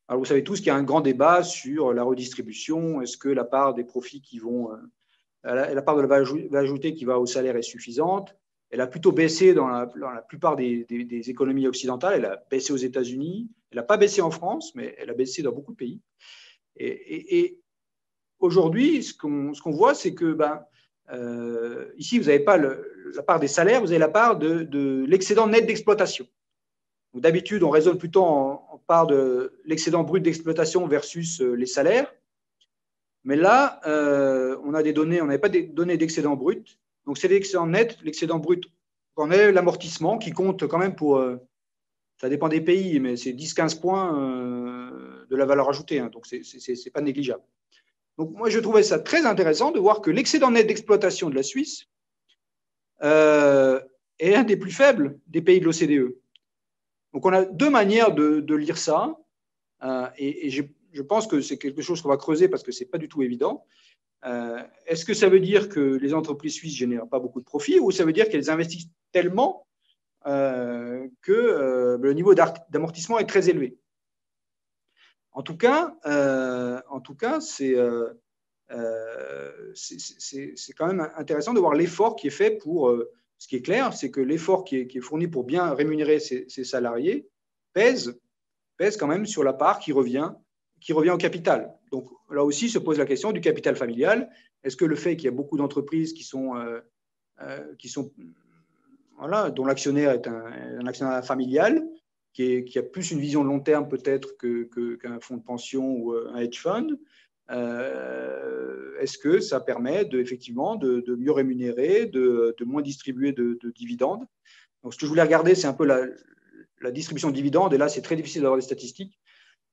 Alors vous savez tous qu'il y a un grand débat sur la redistribution. Est-ce que la part des profits qui vont, la part de la valeur ajoutée qui va au salaire est suffisante? Elle a plutôt baissé dans la plupart des économies occidentales. Elle a baissé aux États-Unis. Elle n'a pas baissé en France, mais elle a baissé dans beaucoup de pays. Et aujourd'hui, ce qu'on voit, c'est que ici, vous n'avez pas la part des salaires, vous avez la part de l'excédent net d'exploitation. D'habitude, on raisonne plutôt en part de l'excédent brut d'exploitation versus les salaires. Mais là, on a des données, on n'avait pas des données d'excédent brut. Donc, c'est l'excédent net, l'excédent brut. On a l'amortissement qui compte quand même pour, ça dépend des pays, mais c'est 10-15 points de la valeur ajoutée. Hein, donc, ce n'est pas négligeable. Donc, moi, je trouvais ça très intéressant de voir que l'excédent net d'exploitation de la Suisse est un des plus faibles des pays de l'OCDE. Donc, on a deux manières de lire ça. Et je pense que c'est quelque chose qu'on va creuser parce que ce n'est pas du tout évident. Est-ce que ça veut dire que les entreprises suisses ne génèrent pas beaucoup de profits ou ça veut dire qu'elles investissent tellement que le niveau d'amortissement est très élevé? En tout cas, c'est quand même intéressant de voir l'effort qui est fait pour… ce qui est clair, c'est que l'effort qui est fourni pour bien rémunérer ces salariés pèse quand même sur la part qui revient au capital. Donc là aussi se pose la question du capital familial. Est-ce que le fait qu'il y a beaucoup d'entreprises voilà, dont l'actionnaire est un actionnaire familial, qui a plus une vision de long terme peut-être qu'un fonds de pension ou un hedge fund, est-ce que ça permet effectivement de mieux rémunérer, de moins distribuer de dividendes? Donc, ce que je voulais regarder, c'est un peu la distribution de dividendes, et là, c'est très difficile d'avoir des statistiques.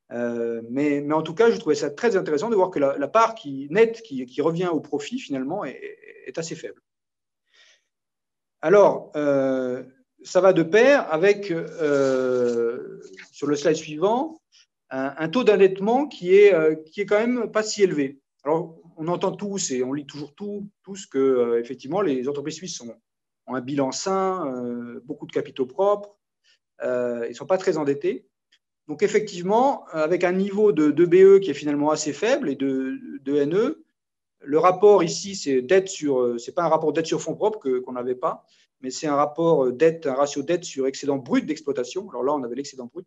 Mais en tout cas, je trouvais ça très intéressant de voir que la part nette qui revient au profit, finalement, est assez faible. Alors, ça va de pair avec, sur le slide suivant, un taux d'endettement qui est quand même pas si élevé. Alors, on entend tous et on lit toujours tous que effectivement les entreprises suisses ont un bilan sain, beaucoup de capitaux propres, ils ne sont pas très endettés. Donc effectivement, avec un niveau de BE qui est finalement assez faible et de NE, le rapport ici, c'est pas un rapport dette sur fonds propres qu'on n'avait pas, mais c'est un ratio dette sur excédent brut d'exploitation. Alors là, on avait l'excédent brut.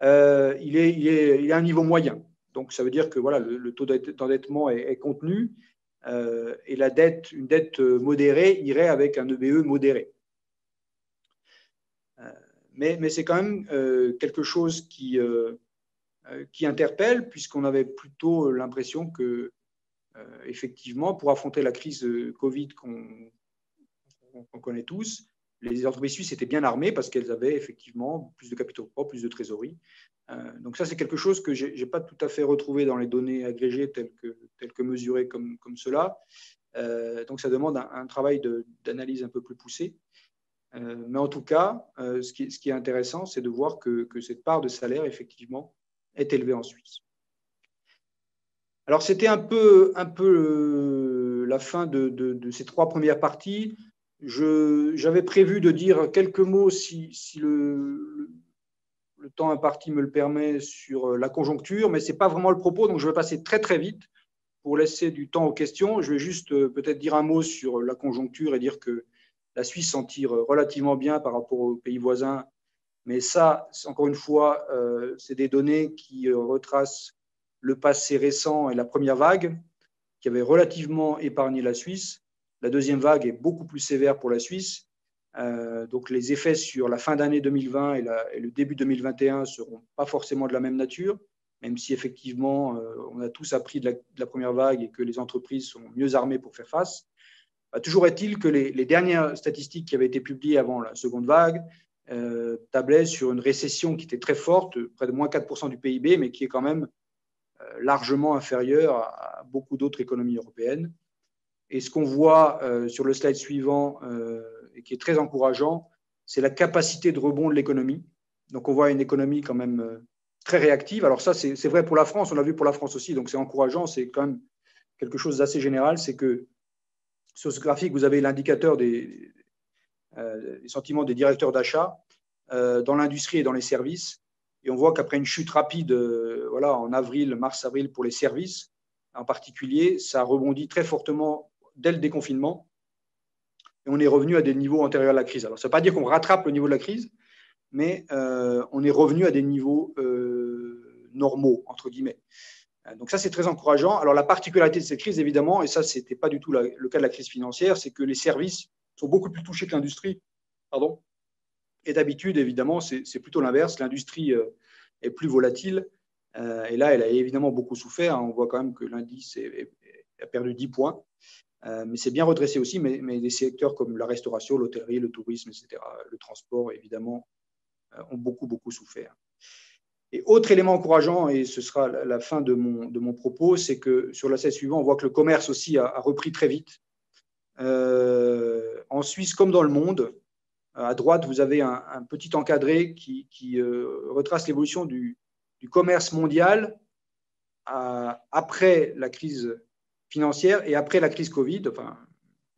Il est à un niveau moyen. Donc, ça veut dire que voilà, le taux d'endettement est contenu et une dette modérée irait avec un EBE modéré. Mais c'est quand même quelque chose qui interpelle, puisqu'on avait plutôt l'impression que, effectivement, pour affronter la crise Covid qu'on connaît tous, les entreprises suisses étaient bien armées parce qu'elles avaient effectivement plus de capitaux propres, plus de trésorerie. Donc ça, c'est quelque chose que je n'ai pas tout à fait retrouvé dans les données agrégées telles que mesurées comme cela. Donc ça demande un travail d'analyse un peu plus poussé. Mais en tout cas, ce qui est intéressant, c'est de voir que cette part de salaire, effectivement, est élevée en Suisse. Alors, c'était un peu la fin de ces 3 premières parties. J'avais prévu de dire quelques mots, si le temps imparti me le permet, sur la conjoncture, mais ce n'est pas vraiment le propos, donc je vais passer très très vite pour laisser du temps aux questions. Je vais juste peut-être dire un mot sur la conjoncture et dire que la Suisse s'en tire relativement bien par rapport aux pays voisins. Mais ça, encore une fois, c'est des données qui retracent le passé récent et la première vague, qui avait relativement épargné la Suisse. La deuxième vague est beaucoup plus sévère pour la Suisse. Donc les effets sur la fin d'année 2020 et le début 2021 ne seront pas forcément de la même nature, même si effectivement on a tous appris de la première vague et que les entreprises sont mieux armées pour faire face. Toujours est-il que les dernières statistiques qui avaient été publiées avant la seconde vague tablaient sur une récession qui était très forte, près de moins 4% du PIB, mais qui est quand même largement inférieure à beaucoup d'autres économies européennes. Et ce qu'on voit sur le slide suivant, et qui est très encourageant, c'est la capacité de rebond de l'économie. Donc on voit une économie quand même très réactive. Alors ça, c'est vrai pour la France, on l'a vu pour la France aussi, donc c'est encourageant, c'est quand même quelque chose d'assez général, c'est que sur ce graphique, vous avez l'indicateur des sentiments des directeurs d'achat dans l'industrie et dans les services. Et on voit qu'après une chute rapide en avril, mars-avril pour les services en particulier, ça rebondit très fortement dès le déconfinement. Et on est revenu à des niveaux antérieurs à la crise. Alors, ça ne veut pas dire qu'on rattrape le niveau de la crise, mais on est revenu à des niveaux normaux, entre guillemets. Donc ça, c'est très encourageant. Alors, la particularité de cette crise, évidemment, et ça, ce n'était pas du tout le cas de la crise financière, c'est que les services sont beaucoup plus touchés que l'industrie. Pardon. Et d'habitude, évidemment, c'est plutôt l'inverse. L'industrie est plus volatile. Et là, elle a évidemment beaucoup souffert. On voit quand même que l'indice a perdu 10 points. Mais c'est bien redressé aussi. Mais des secteurs comme la restauration, l'hôtellerie, le tourisme, etc., le transport, évidemment, ont beaucoup, beaucoup souffert. Et autre élément encourageant, et ce sera la fin de mon propos, c'est que sur la slide suivante, on voit que le commerce aussi a repris très vite. En Suisse, comme dans le monde, à droite, vous avez un petit encadré qui retrace l'évolution du commerce mondial après la crise financière et après la crise Covid, enfin,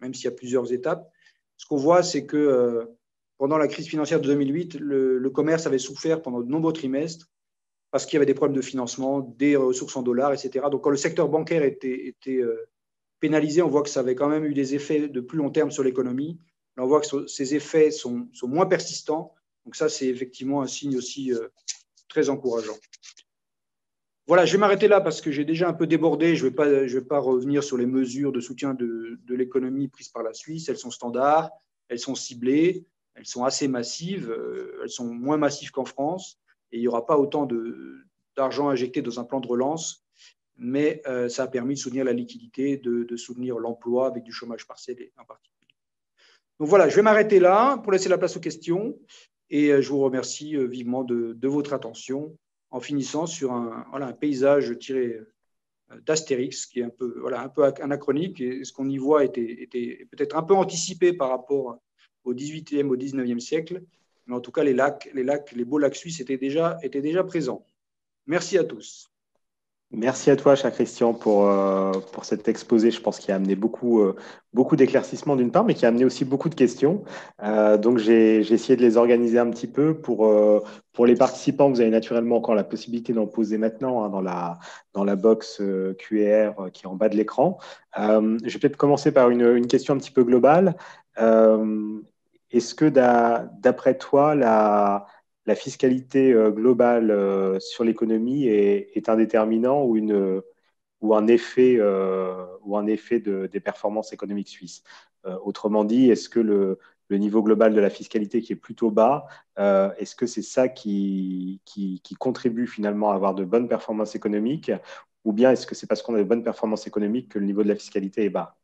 même s'il y a plusieurs étapes. Ce qu'on voit, c'est que pendant la crise financière de 2008, le commerce avait souffert pendant de nombreux trimestres parce qu'il y avait des problèmes de financement, des ressources en dollars, etc. Donc, quand le secteur bancaire était pénalisé, on voit que ça avait quand même eu des effets de plus long terme sur l'économie. Là, on voit que ces effets sont moins persistants. Donc ça, c'est effectivement un signe aussi très encourageant. Voilà, je vais m'arrêter là parce que j'ai déjà un peu débordé. Je ne vais pas revenir sur les mesures de soutien de l'économie prises par la Suisse. Elles sont standards, elles sont ciblées, elles sont assez massives. Elles sont moins massives qu'en France. Et il n'y aura pas autant d'argent injecté dans un plan de relance. Mais ça a permis de soutenir la liquidité, de soutenir l'emploi avec du chômage partiel en particulier. Donc voilà, je vais m'arrêter là pour laisser la place aux questions et je vous remercie vivement de votre attention en finissant sur un paysage tiré d'Astérix qui est un peu anachronique et ce qu'on y voit était peut-être un peu anticipé par rapport au XVIIIe, au XIXe siècle, mais en tout cas les beaux lacs suisses étaient déjà présents. Merci à tous. Merci à toi, cher Christian, pour cet exposé. Je pense qu'il a amené beaucoup d'éclaircissements d'une part, mais qui a amené aussi beaucoup de questions. Donc, j'ai essayé de les organiser un petit peu pour les participants. Vous avez naturellement encore la possibilité d'en poser maintenant dans la box QR qui est en bas de l'écran. Je vais peut-être commencer par une question un petit peu globale. Est-ce que, d'après toi, la fiscalité globale sur l'économie est un déterminant ou un effet des performances économiques suisses. Autrement dit, est-ce que le niveau global de la fiscalité qui est plutôt bas, est-ce que c'est ça qui contribue finalement à avoir de bonnes performances économiques, ou bien est-ce que c'est parce qu'on a de bonnes performances économiques que le niveau de la fiscalité est bas?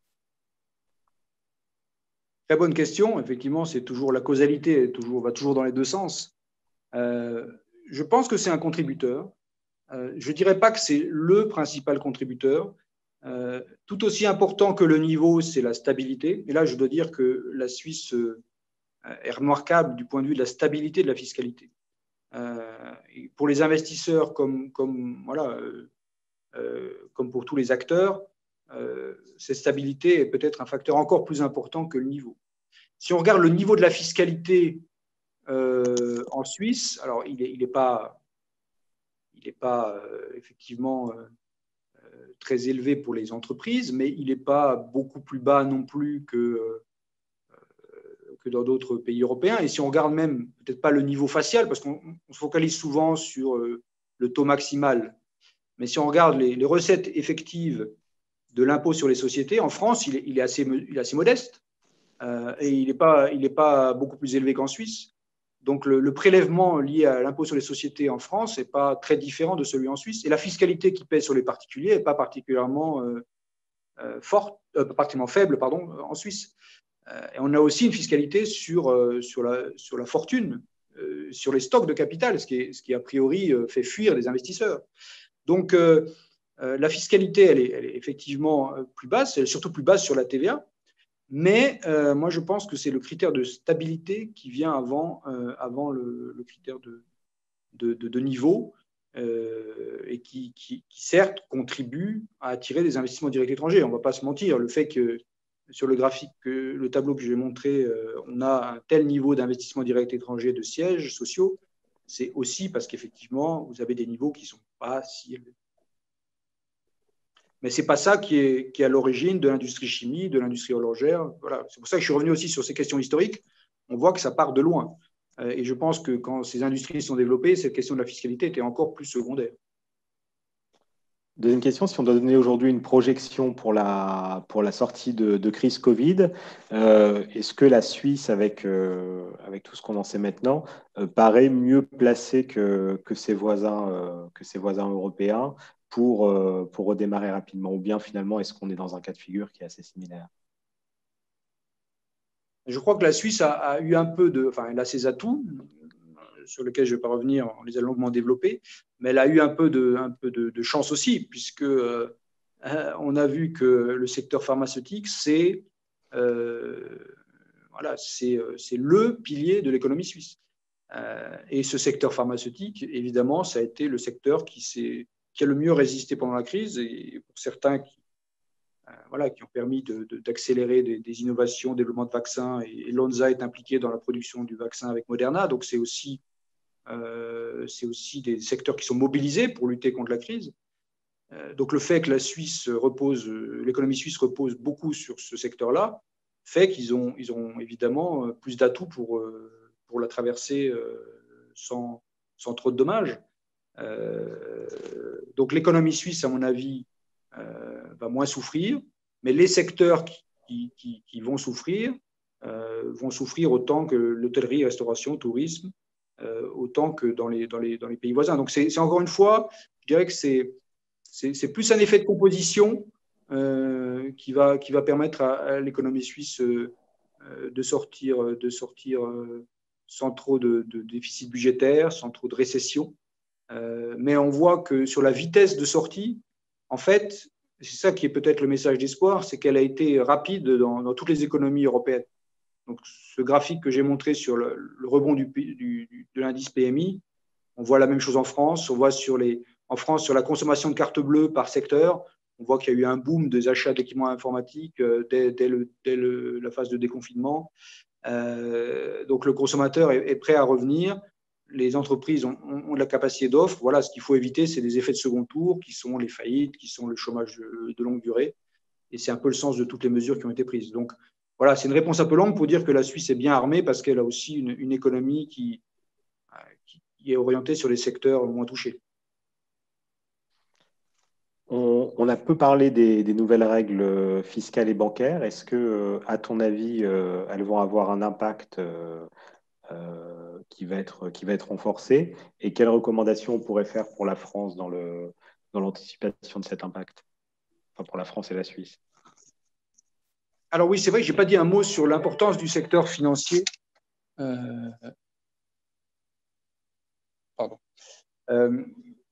Très bonne question. Effectivement, c'est toujours la causalité va toujours dans les deux sens. je pense que c'est un contributeur. Je ne dirais pas que c'est le principal contributeur. Tout aussi important que le niveau, c'est la stabilité. Et là, je dois dire que la Suisse est remarquable du point de vue de la stabilité de la fiscalité. Pour les investisseurs comme pour tous les acteurs, cette stabilité est peut-être un facteur encore plus important que le niveau. Si on regarde le niveau de la fiscalité en Suisse, alors il n'est pas effectivement très élevé pour les entreprises, mais il n'est pas beaucoup plus bas non plus que dans d'autres pays européens. Et si on regarde même, peut-être pas le niveau facial, parce qu'on se focalise souvent sur le taux maximal, mais si on regarde les recettes effectives de l'impôt sur les sociétés, en France, il est assez modeste. Et il n'est pas beaucoup plus élevé qu'en Suisse. Donc le prélèvement lié à l'impôt sur les sociétés en France n'est pas très différent de celui en Suisse. Et la fiscalité qui pèse sur les particuliers n'est pas particulièrement particulièrement faible en Suisse. Et on a aussi une fiscalité sur la fortune, sur les stocks de capital, ce qui a priori fait fuir les investisseurs. Donc la fiscalité, elle est effectivement plus basse, elle est surtout plus basse sur la TVA. Mais moi, je pense que c'est le critère de stabilité qui vient avant le critère de niveau et qui, certes, contribue à attirer des investissements directs étrangers. On ne va pas se mentir. Le fait que sur le graphique, le tableau que je vais montrer, on a un tel niveau d'investissement direct étranger de sièges sociaux, c'est aussi parce qu'effectivement, vous avez des niveaux qui ne sont pas si élevés. Mais ce n'est pas ça qui est à l'origine de l'industrie chimie, de l'industrie horlogère. Voilà. C'est pour ça que je suis revenu aussi sur ces questions historiques. On voit que ça part de loin. Et je pense que quand ces industries sont développées, cette question de la fiscalité était encore plus secondaire. Deuxième question, si on doit donner aujourd'hui une projection pour la sortie de crise Covid, est-ce que la Suisse, avec tout ce qu'on en sait maintenant, paraît mieux placée que ses voisins européens pour redémarrer rapidement? Ou bien finalement, est-ce qu'on est dans un cas de figure qui est assez similaire? Je crois que la Suisse a eu un peu elle a ses atouts, sur lesquels je ne vais pas revenir, on les a longuement développés, mais elle a eu un peu de chance aussi, puisque on a vu que le secteur pharmaceutique, c'est le pilier de l'économie suisse. Et ce secteur pharmaceutique, évidemment, ça a été le secteur qui a le mieux résisté pendant la crise, et pour certains qui ont permis d'accélérer des innovations, développement de vaccins, et Lonza est impliqué dans la production du vaccin avec Moderna, donc c'est aussi des secteurs qui sont mobilisés pour lutter contre la crise. Donc le fait que l'économie suisse repose beaucoup sur ce secteur-là, fait qu'ils ont évidemment plus d'atouts pour la traverser sans trop de dommages. Donc l'économie suisse, à mon avis, va moins souffrir, mais les secteurs qui vont souffrir autant que l'hôtellerie, restauration, tourisme, autant que dans les pays voisins. Donc c'est encore une fois, je dirais que c'est plus un effet de composition qui va permettre à l'économie suisse de sortir sans trop de déficit budgétaire, sans trop de récession. Mais on voit que sur la vitesse de sortie, en fait, c'est ça qui est peut-être le message d'espoir, c'est qu'elle a été rapide dans toutes les économies européennes. Donc, ce graphique que j'ai montré sur le rebond de l'indice PMI, on voit la même chose en France. On voit en France, sur la consommation de cartes bleues par secteur, on voit qu'il y a eu un boom des achats d'équipements informatiques dès la phase de déconfinement. Donc, le consommateur est prêt à revenir. Les entreprises ont de la capacité d'offre. Voilà, ce qu'il faut éviter, c'est des effets de second tour, qui sont les faillites, qui sont le chômage de longue durée. Et c'est un peu le sens de toutes les mesures qui ont été prises. Donc, voilà, c'est une réponse un peu longue pour dire que la Suisse est bien armée parce qu'elle a aussi une économie qui est orientée sur les secteurs moins touchés. On a peu parlé des nouvelles règles fiscales et bancaires. Est-ce que, à ton avis, elles vont avoir un impact qui va être renforcé? Et quelles recommandations on pourrait faire pour la France dans l'anticipation de cet impact? Enfin, pour la France et la Suisse. Alors oui, c'est vrai que je n'ai pas dit un mot sur l'importance du secteur financier.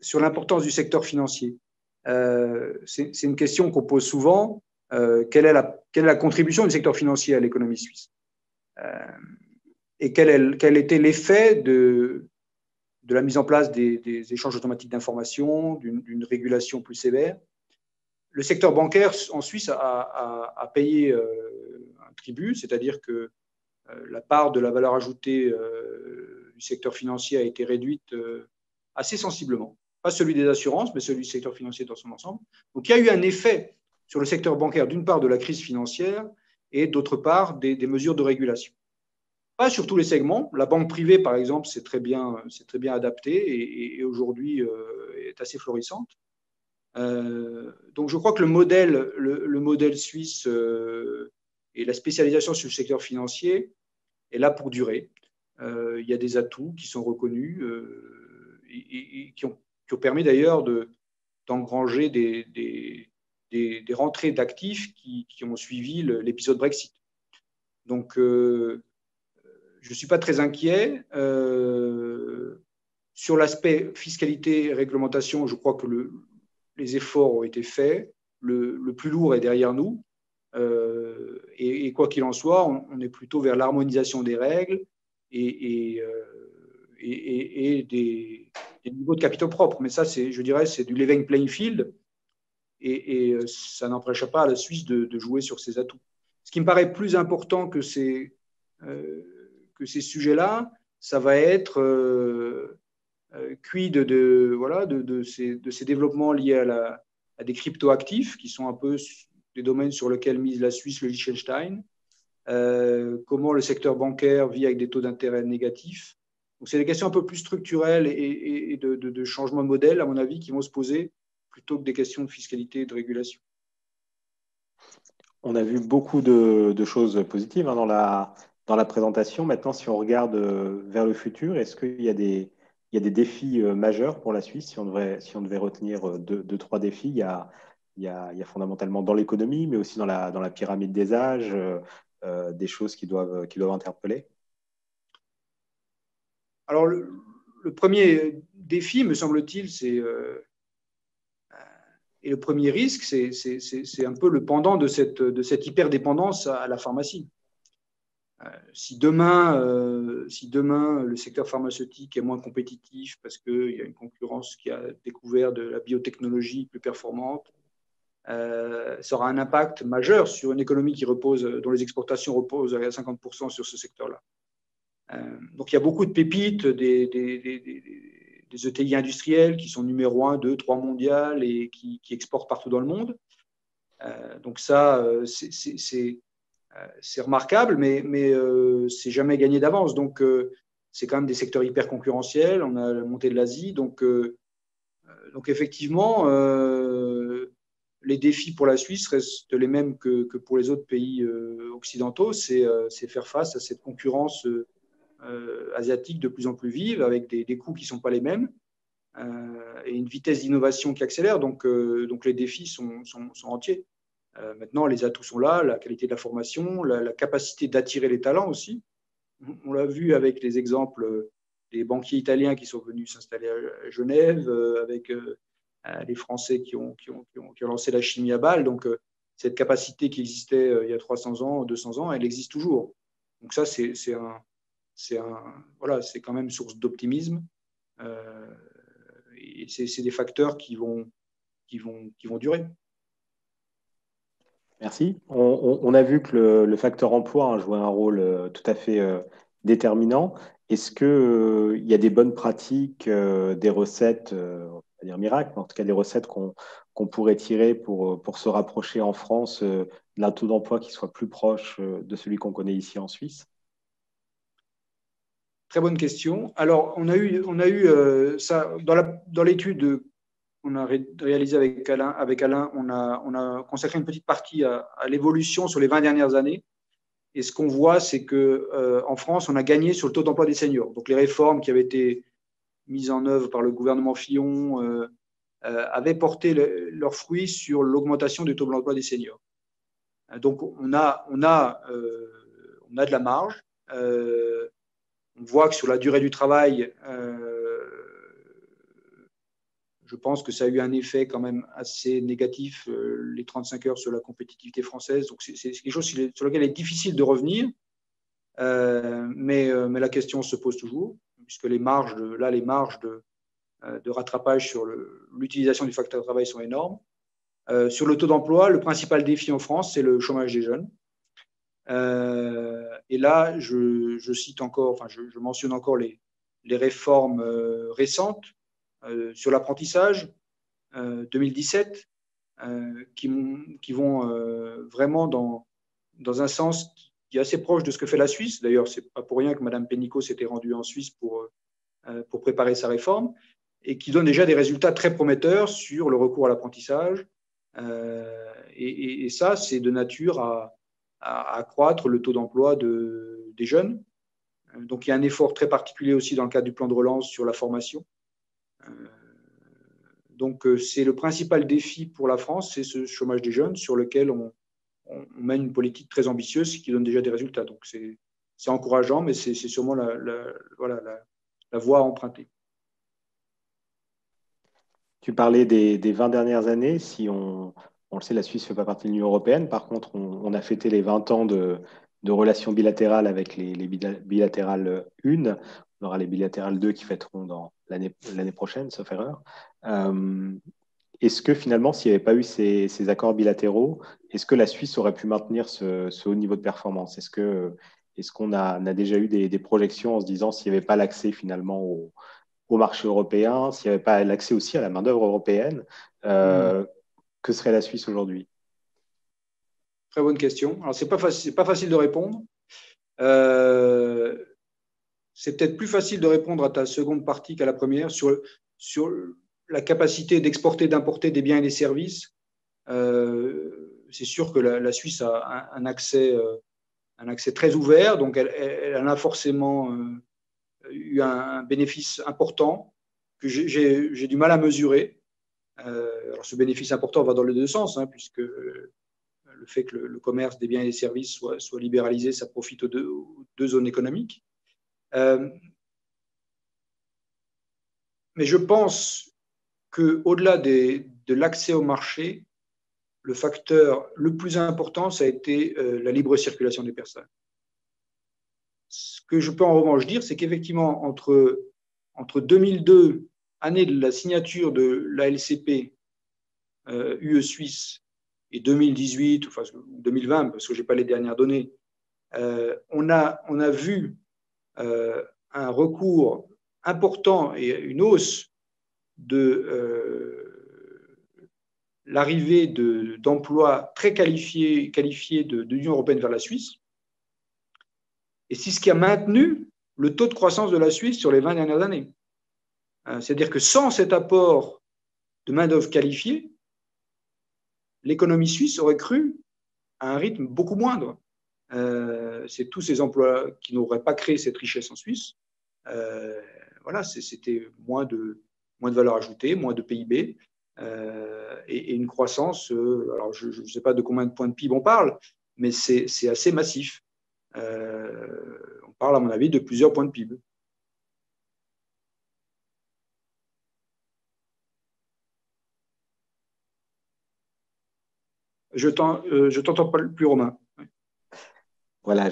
sur l'importance du secteur financier. C'est une question qu'on pose souvent. Quelle est la contribution du secteur financier à l'économie suisse et quel était l'effet de la mise en place des échanges automatiques d'informations, d'une régulation plus sévère. Le secteur bancaire en Suisse a payé un tribut, c'est-à-dire que la part de la valeur ajoutée du secteur financier a été réduite assez sensiblement. Pas celui des assurances, mais celui du secteur financier dans son ensemble. Donc il y a eu un effet sur le secteur bancaire, d'une part de la crise financière et d'autre part des mesures de régulation. Pas sur tous les segments. La banque privée, par exemple, c'est très bien adapté et aujourd'hui est assez florissante. Donc je crois que le modèle suisse et la spécialisation sur le secteur financier est là pour durer. Il y a des atouts qui sont reconnus et qui ont permis d'ailleurs d'engranger des rentrées d'actifs qui ont suivi l'épisode Brexit. Donc je ne suis pas très inquiet. Sur l'aspect fiscalité et réglementation, je crois que les efforts ont été faits. Le plus lourd est derrière nous. Et quoi qu'il en soit, on est plutôt vers l'harmonisation des règles et des niveaux de capitaux propres. Mais ça, je dirais, c'est du level playing field et ça n'empêche pas à la Suisse de jouer sur ses atouts. Ce qui me paraît plus important que ces sujets-là, ça va être quid de ces développements liés à des cryptoactifs qui sont un peu des domaines sur lesquels mise la Suisse, le Liechtenstein, comment le secteur bancaire vit avec des taux d'intérêt négatifs. Donc, c'est des questions un peu plus structurelles et de changement de modèle, à mon avis, qui vont se poser plutôt que des questions de fiscalité et de régulation. On a vu beaucoup de choses positives dans la présentation. Maintenant, si on regarde vers le futur, est-ce qu'il y a des défis majeurs pour la Suisse? Si on devait retenir deux, trois défis, il y a fondamentalement dans l'économie, mais aussi dans la pyramide des âges, des choses qui doivent interpeller. Alors, le premier défi, me semble-t-il, et le premier risque, c'est un peu le pendant de cette hyperdépendance à la pharmacie. Si demain, le secteur pharmaceutique est moins compétitif parce qu'il y a une concurrence qui a découvert de la biotechnologie plus performante, ça aura un impact majeur sur une économie dont les exportations reposent à 50% sur ce secteur-là. Donc il y a beaucoup de pépites, des ETI industriels qui sont numéro 1, 2, 3 mondiales et qui exportent partout dans le monde. Donc ça, c'est remarquable, mais c'est jamais gagné d'avance. Donc c'est quand même des secteurs hyper concurrentiels. On a la montée de l'Asie. Donc effectivement, les défis pour la Suisse restent les mêmes que pour les autres pays occidentaux. C'est faire face à cette concurrence asiatique de plus en plus vive, avec des coûts qui ne sont pas les mêmes et une vitesse d'innovation qui accélère. Donc les défis sont entiers. Maintenant, les atouts sont là, la qualité de la formation, la capacité d'attirer les talents aussi. On l'a vu avec les exemples des banquiers italiens qui sont venus s'installer à Genève, avec les Français qui ont lancé la chimie à Bâle. Donc, cette capacité qui existait il y a 300 ans, 200 ans, elle existe toujours. Donc ça, c'est quand même source d'optimisme. Et c'est des facteurs qui vont durer. Merci. On a vu que le facteur emploi a joué un rôle tout à fait déterminant. Est-ce qu'il y a des bonnes pratiques, des recettes, on va pas dire miracles, mais en tout cas des recettes qu'on pourrait tirer pour se rapprocher en France d'un taux d'emploi qui soit plus proche de celui qu'on connaît ici en Suisse? Très bonne question. Alors, on a eu ça dans l'étude qu'on a réalisée avec Alain. On a consacré une petite partie à l'évolution sur les 20 dernières années. Et ce qu'on voit, c'est qu'en France, on a gagné sur le taux d'emploi des seniors. Donc, les réformes qui avaient été mises en œuvre par le gouvernement Fillon avaient porté leurs fruits sur l'augmentation du taux d'emploi des seniors. Donc, on a de la marge. On voit que sur la durée du travail, je pense que ça a eu un effet quand même assez négatif, les 35 heures sur la compétitivité française. Donc, c'est quelque chose sur lequel il est difficile de revenir. Mais la question se pose toujours, puisque les marges de rattrapage sur l'utilisation du facteur de travail sont énormes. Sur le taux d'emploi, le principal défi en France, c'est le chômage des jeunes. Et là, je cite encore, enfin, je mentionne encore les réformes récentes sur l'apprentissage 2017 qui vont vraiment dans un sens qui est assez proche de ce que fait la Suisse. D'ailleurs, ce n'est pas pour rien que Mme Pénicaud s'était rendue en Suisse pour préparer sa réforme et qui donne déjà des résultats très prometteurs sur le recours à l'apprentissage. Et ça, c'est de nature à accroître le taux d'emploi des jeunes. Donc, il y a un effort très particulier aussi dans le cadre du plan de relance sur la formation. Donc, c'est le principal défi pour la France, c'est ce chômage des jeunes sur lequel on mène une politique très ambitieuse qui donne déjà des résultats. Donc, c'est encourageant, mais c'est sûrement la voie à emprunter. Tu parlais des 20 dernières années. Si on le sait, la Suisse ne fait pas partie de l'Union européenne. Par contre, on a fêté les 20 ans de relations bilatérales avec les bilatérales 1. On aura les bilatérales 2 qui fêteront dans l'année prochaine, sauf erreur. Est-ce que finalement, s'il n'y avait pas eu ces accords bilatéraux, est-ce que la Suisse aurait pu maintenir ce haut niveau de performance? Est-ce qu'on a déjà eu des projections en se disant s'il n'y avait pas l'accès finalement au marché européen, s'il n'y avait pas l'accès aussi à la main-d'œuvre européenne, que serait la Suisse aujourd'hui? Très bonne question. Alors, c'est pas facile de répondre. C'est peut-être plus facile de répondre à ta seconde partie qu'à la première sur la capacité d'exporter, d'importer des biens et des services. C'est sûr que la Suisse a un accès très ouvert, donc elle en a forcément eu un bénéfice important que j'ai du mal à mesurer. Alors ce bénéfice important va dans les deux sens, puisque le fait que le commerce des biens et des services soit libéralisé, ça profite aux deux zones économiques. Mais je pense qu'au-delà de l'accès au marché, le facteur le plus important, ça a été la libre circulation des personnes. Ce que je peux en revanche dire, c'est qu'effectivement, entre 2002, année de la signature de la LCP UE Suisse, et 2018, enfin 2020, parce que je n'ai pas les dernières données, on a vu un recours important et une hausse de l'arrivée d'emplois très qualifiés de l'Union européenne vers la Suisse. Et c'est ce qui a maintenu le taux de croissance de la Suisse sur les 20 dernières années. C'est-à-dire que sans cet apport de main-d'œuvre qualifiée, l'économie suisse aurait cru à un rythme beaucoup moindre. C'est tous ces emplois qui n'auraient pas créé cette richesse en Suisse. Voilà, c'était moins de valeur ajoutée, moins de PIB et une croissance. Alors, je ne sais pas de combien de points de PIB on parle, mais c'est assez massif. On parle, à mon avis, de plusieurs points de PIB. Je t'entends pas plus, Romain. Voilà,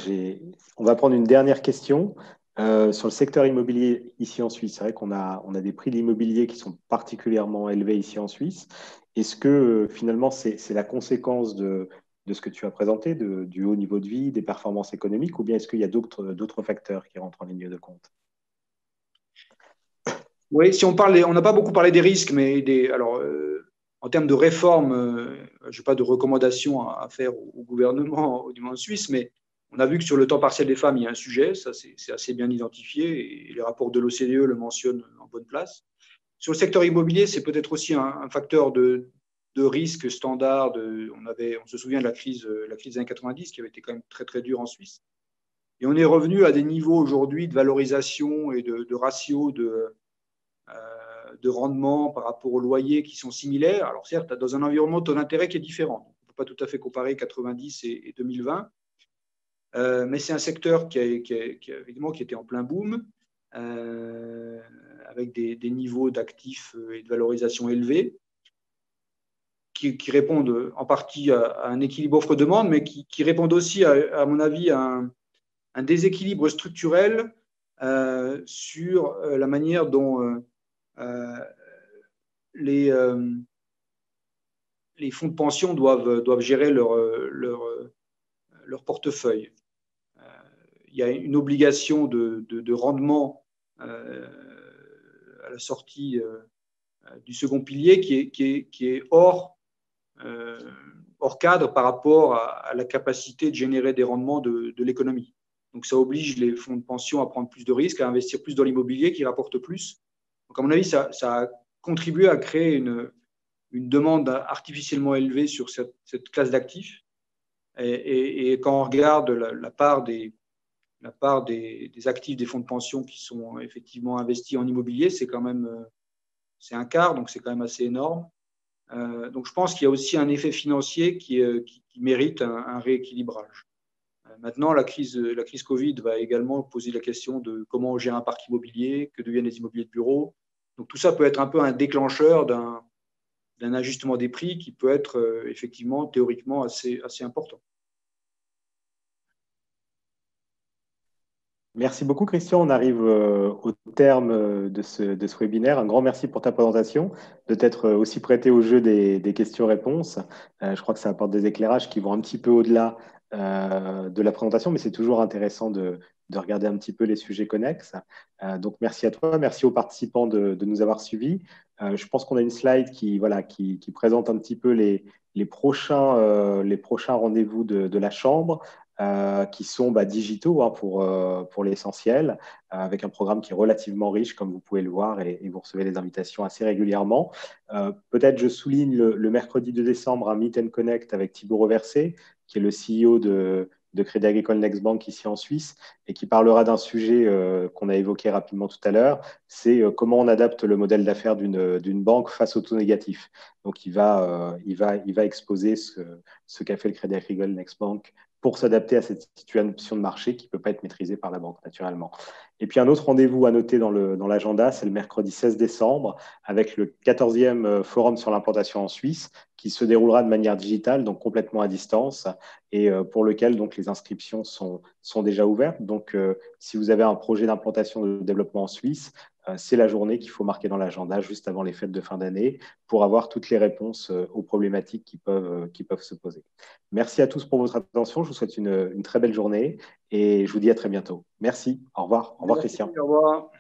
on va prendre une dernière question. Sur le secteur immobilier ici en Suisse, c'est vrai qu'on a des prix de l'immobilier qui sont particulièrement élevés ici en Suisse. Est-ce que finalement c'est la conséquence de ce que tu as présenté, du haut niveau de vie, des performances économiques, ou bien est-ce qu'il y a d'autres facteurs qui rentrent en ligne de compte? Oui, si on n'a pas beaucoup parlé des risques, mais alors, en termes de réforme, je n'ai pas de recommandations à faire au gouvernement, du moins en Suisse, mais on a vu que sur le temps partiel des femmes, il y a un sujet, ça c'est assez bien identifié, et les rapports de l'OCDE le mentionnent en bonne place. Sur le secteur immobilier, c'est peut-être aussi un facteur de risque standard. On se souvient de la crise des années 90, qui avait été quand même très très dure en Suisse. Et on est revenu à des niveaux aujourd'hui de valorisation et de ratio de rendement par rapport aux loyers qui sont similaires. Alors certes, dans un environnement de taux d'intérêt qui est différent. On ne peut pas tout à fait comparer 90 et 2020. Mais c'est un secteur qui était en plein boom, avec des niveaux d'actifs et de valorisation élevés, qui répondent en partie à un équilibre offre-demande, mais qui répondent aussi, à mon avis, à un déséquilibre structurel sur la manière dont les fonds de pension doivent gérer leur portefeuille. Il y a une obligation de rendement à la sortie du second pilier qui est hors cadre par rapport à la capacité de générer des rendements de l'économie. Donc, ça oblige les fonds de pension à prendre plus de risques, à investir plus dans l'immobilier qui rapporte plus. Donc, à mon avis, ça a contribué à créer une demande artificiellement élevée sur cette classe d'actifs. Et quand on regarde la part des actifs des fonds de pension qui sont effectivement investis en immobilier, c'est un quart, donc c'est quand même assez énorme. Donc, je pense qu'il y a aussi un effet financier qui mérite un rééquilibrage. Maintenant, la crise Covid va également poser la question de comment on gère un parc immobilier, que deviennent les immobiliers de bureau. Donc, tout ça peut être un peu un déclencheur d'un ajustement des prix qui peut être effectivement, théoriquement, assez important. Merci beaucoup, Christian. On arrive au terme de ce webinaire. Un grand merci pour ta présentation, de t'être aussi prêté au jeu des questions-réponses. Je crois que ça apporte des éclairages qui vont un petit peu au-delà de la présentation, mais c'est toujours intéressant de regarder un petit peu les sujets connexes. Donc, merci à toi. Merci aux participants de nous avoir suivis. Je pense qu'on a une slide qui présente un petit peu les prochains rendez-vous de la Chambre. Qui sont digitaux hein, pour l'essentiel, avec un programme qui est relativement riche, comme vous pouvez le voir, et vous recevez les invitations assez régulièrement. Peut-être je souligne le mercredi 2 décembre un Meet and Connect avec Thibaut Reversé, qui est le CEO de Crédit Agricole Next Bank ici en Suisse, et qui parlera d'un sujet qu'on a évoqué rapidement tout à l'heure, c'est comment on adapte le modèle d'affaires d'une banque face au taux négatif. Donc, il va exposer ce qu'a fait le Crédit Agricole Next Bank pour s'adapter à cette situation de marché qui ne peut pas être maîtrisée par la banque, naturellement. Et puis, un autre rendez-vous à noter dans l'agenda, c'est le mercredi 16 décembre, avec le 14e Forum sur l'implantation en Suisse, qui se déroulera de manière digitale, donc complètement à distance, et pour lequel donc, les inscriptions sont déjà ouvertes. Donc, si vous avez un projet d'implantation de développement en Suisse, c'est la journée qu'il faut marquer dans l'agenda juste avant les fêtes de fin d'année pour avoir toutes les réponses aux problématiques qui peuvent se poser. Merci à tous pour votre attention. Je vous souhaite une très belle journée et je vous dis à très bientôt. Merci. Au revoir. Au revoir, Christian. Au revoir.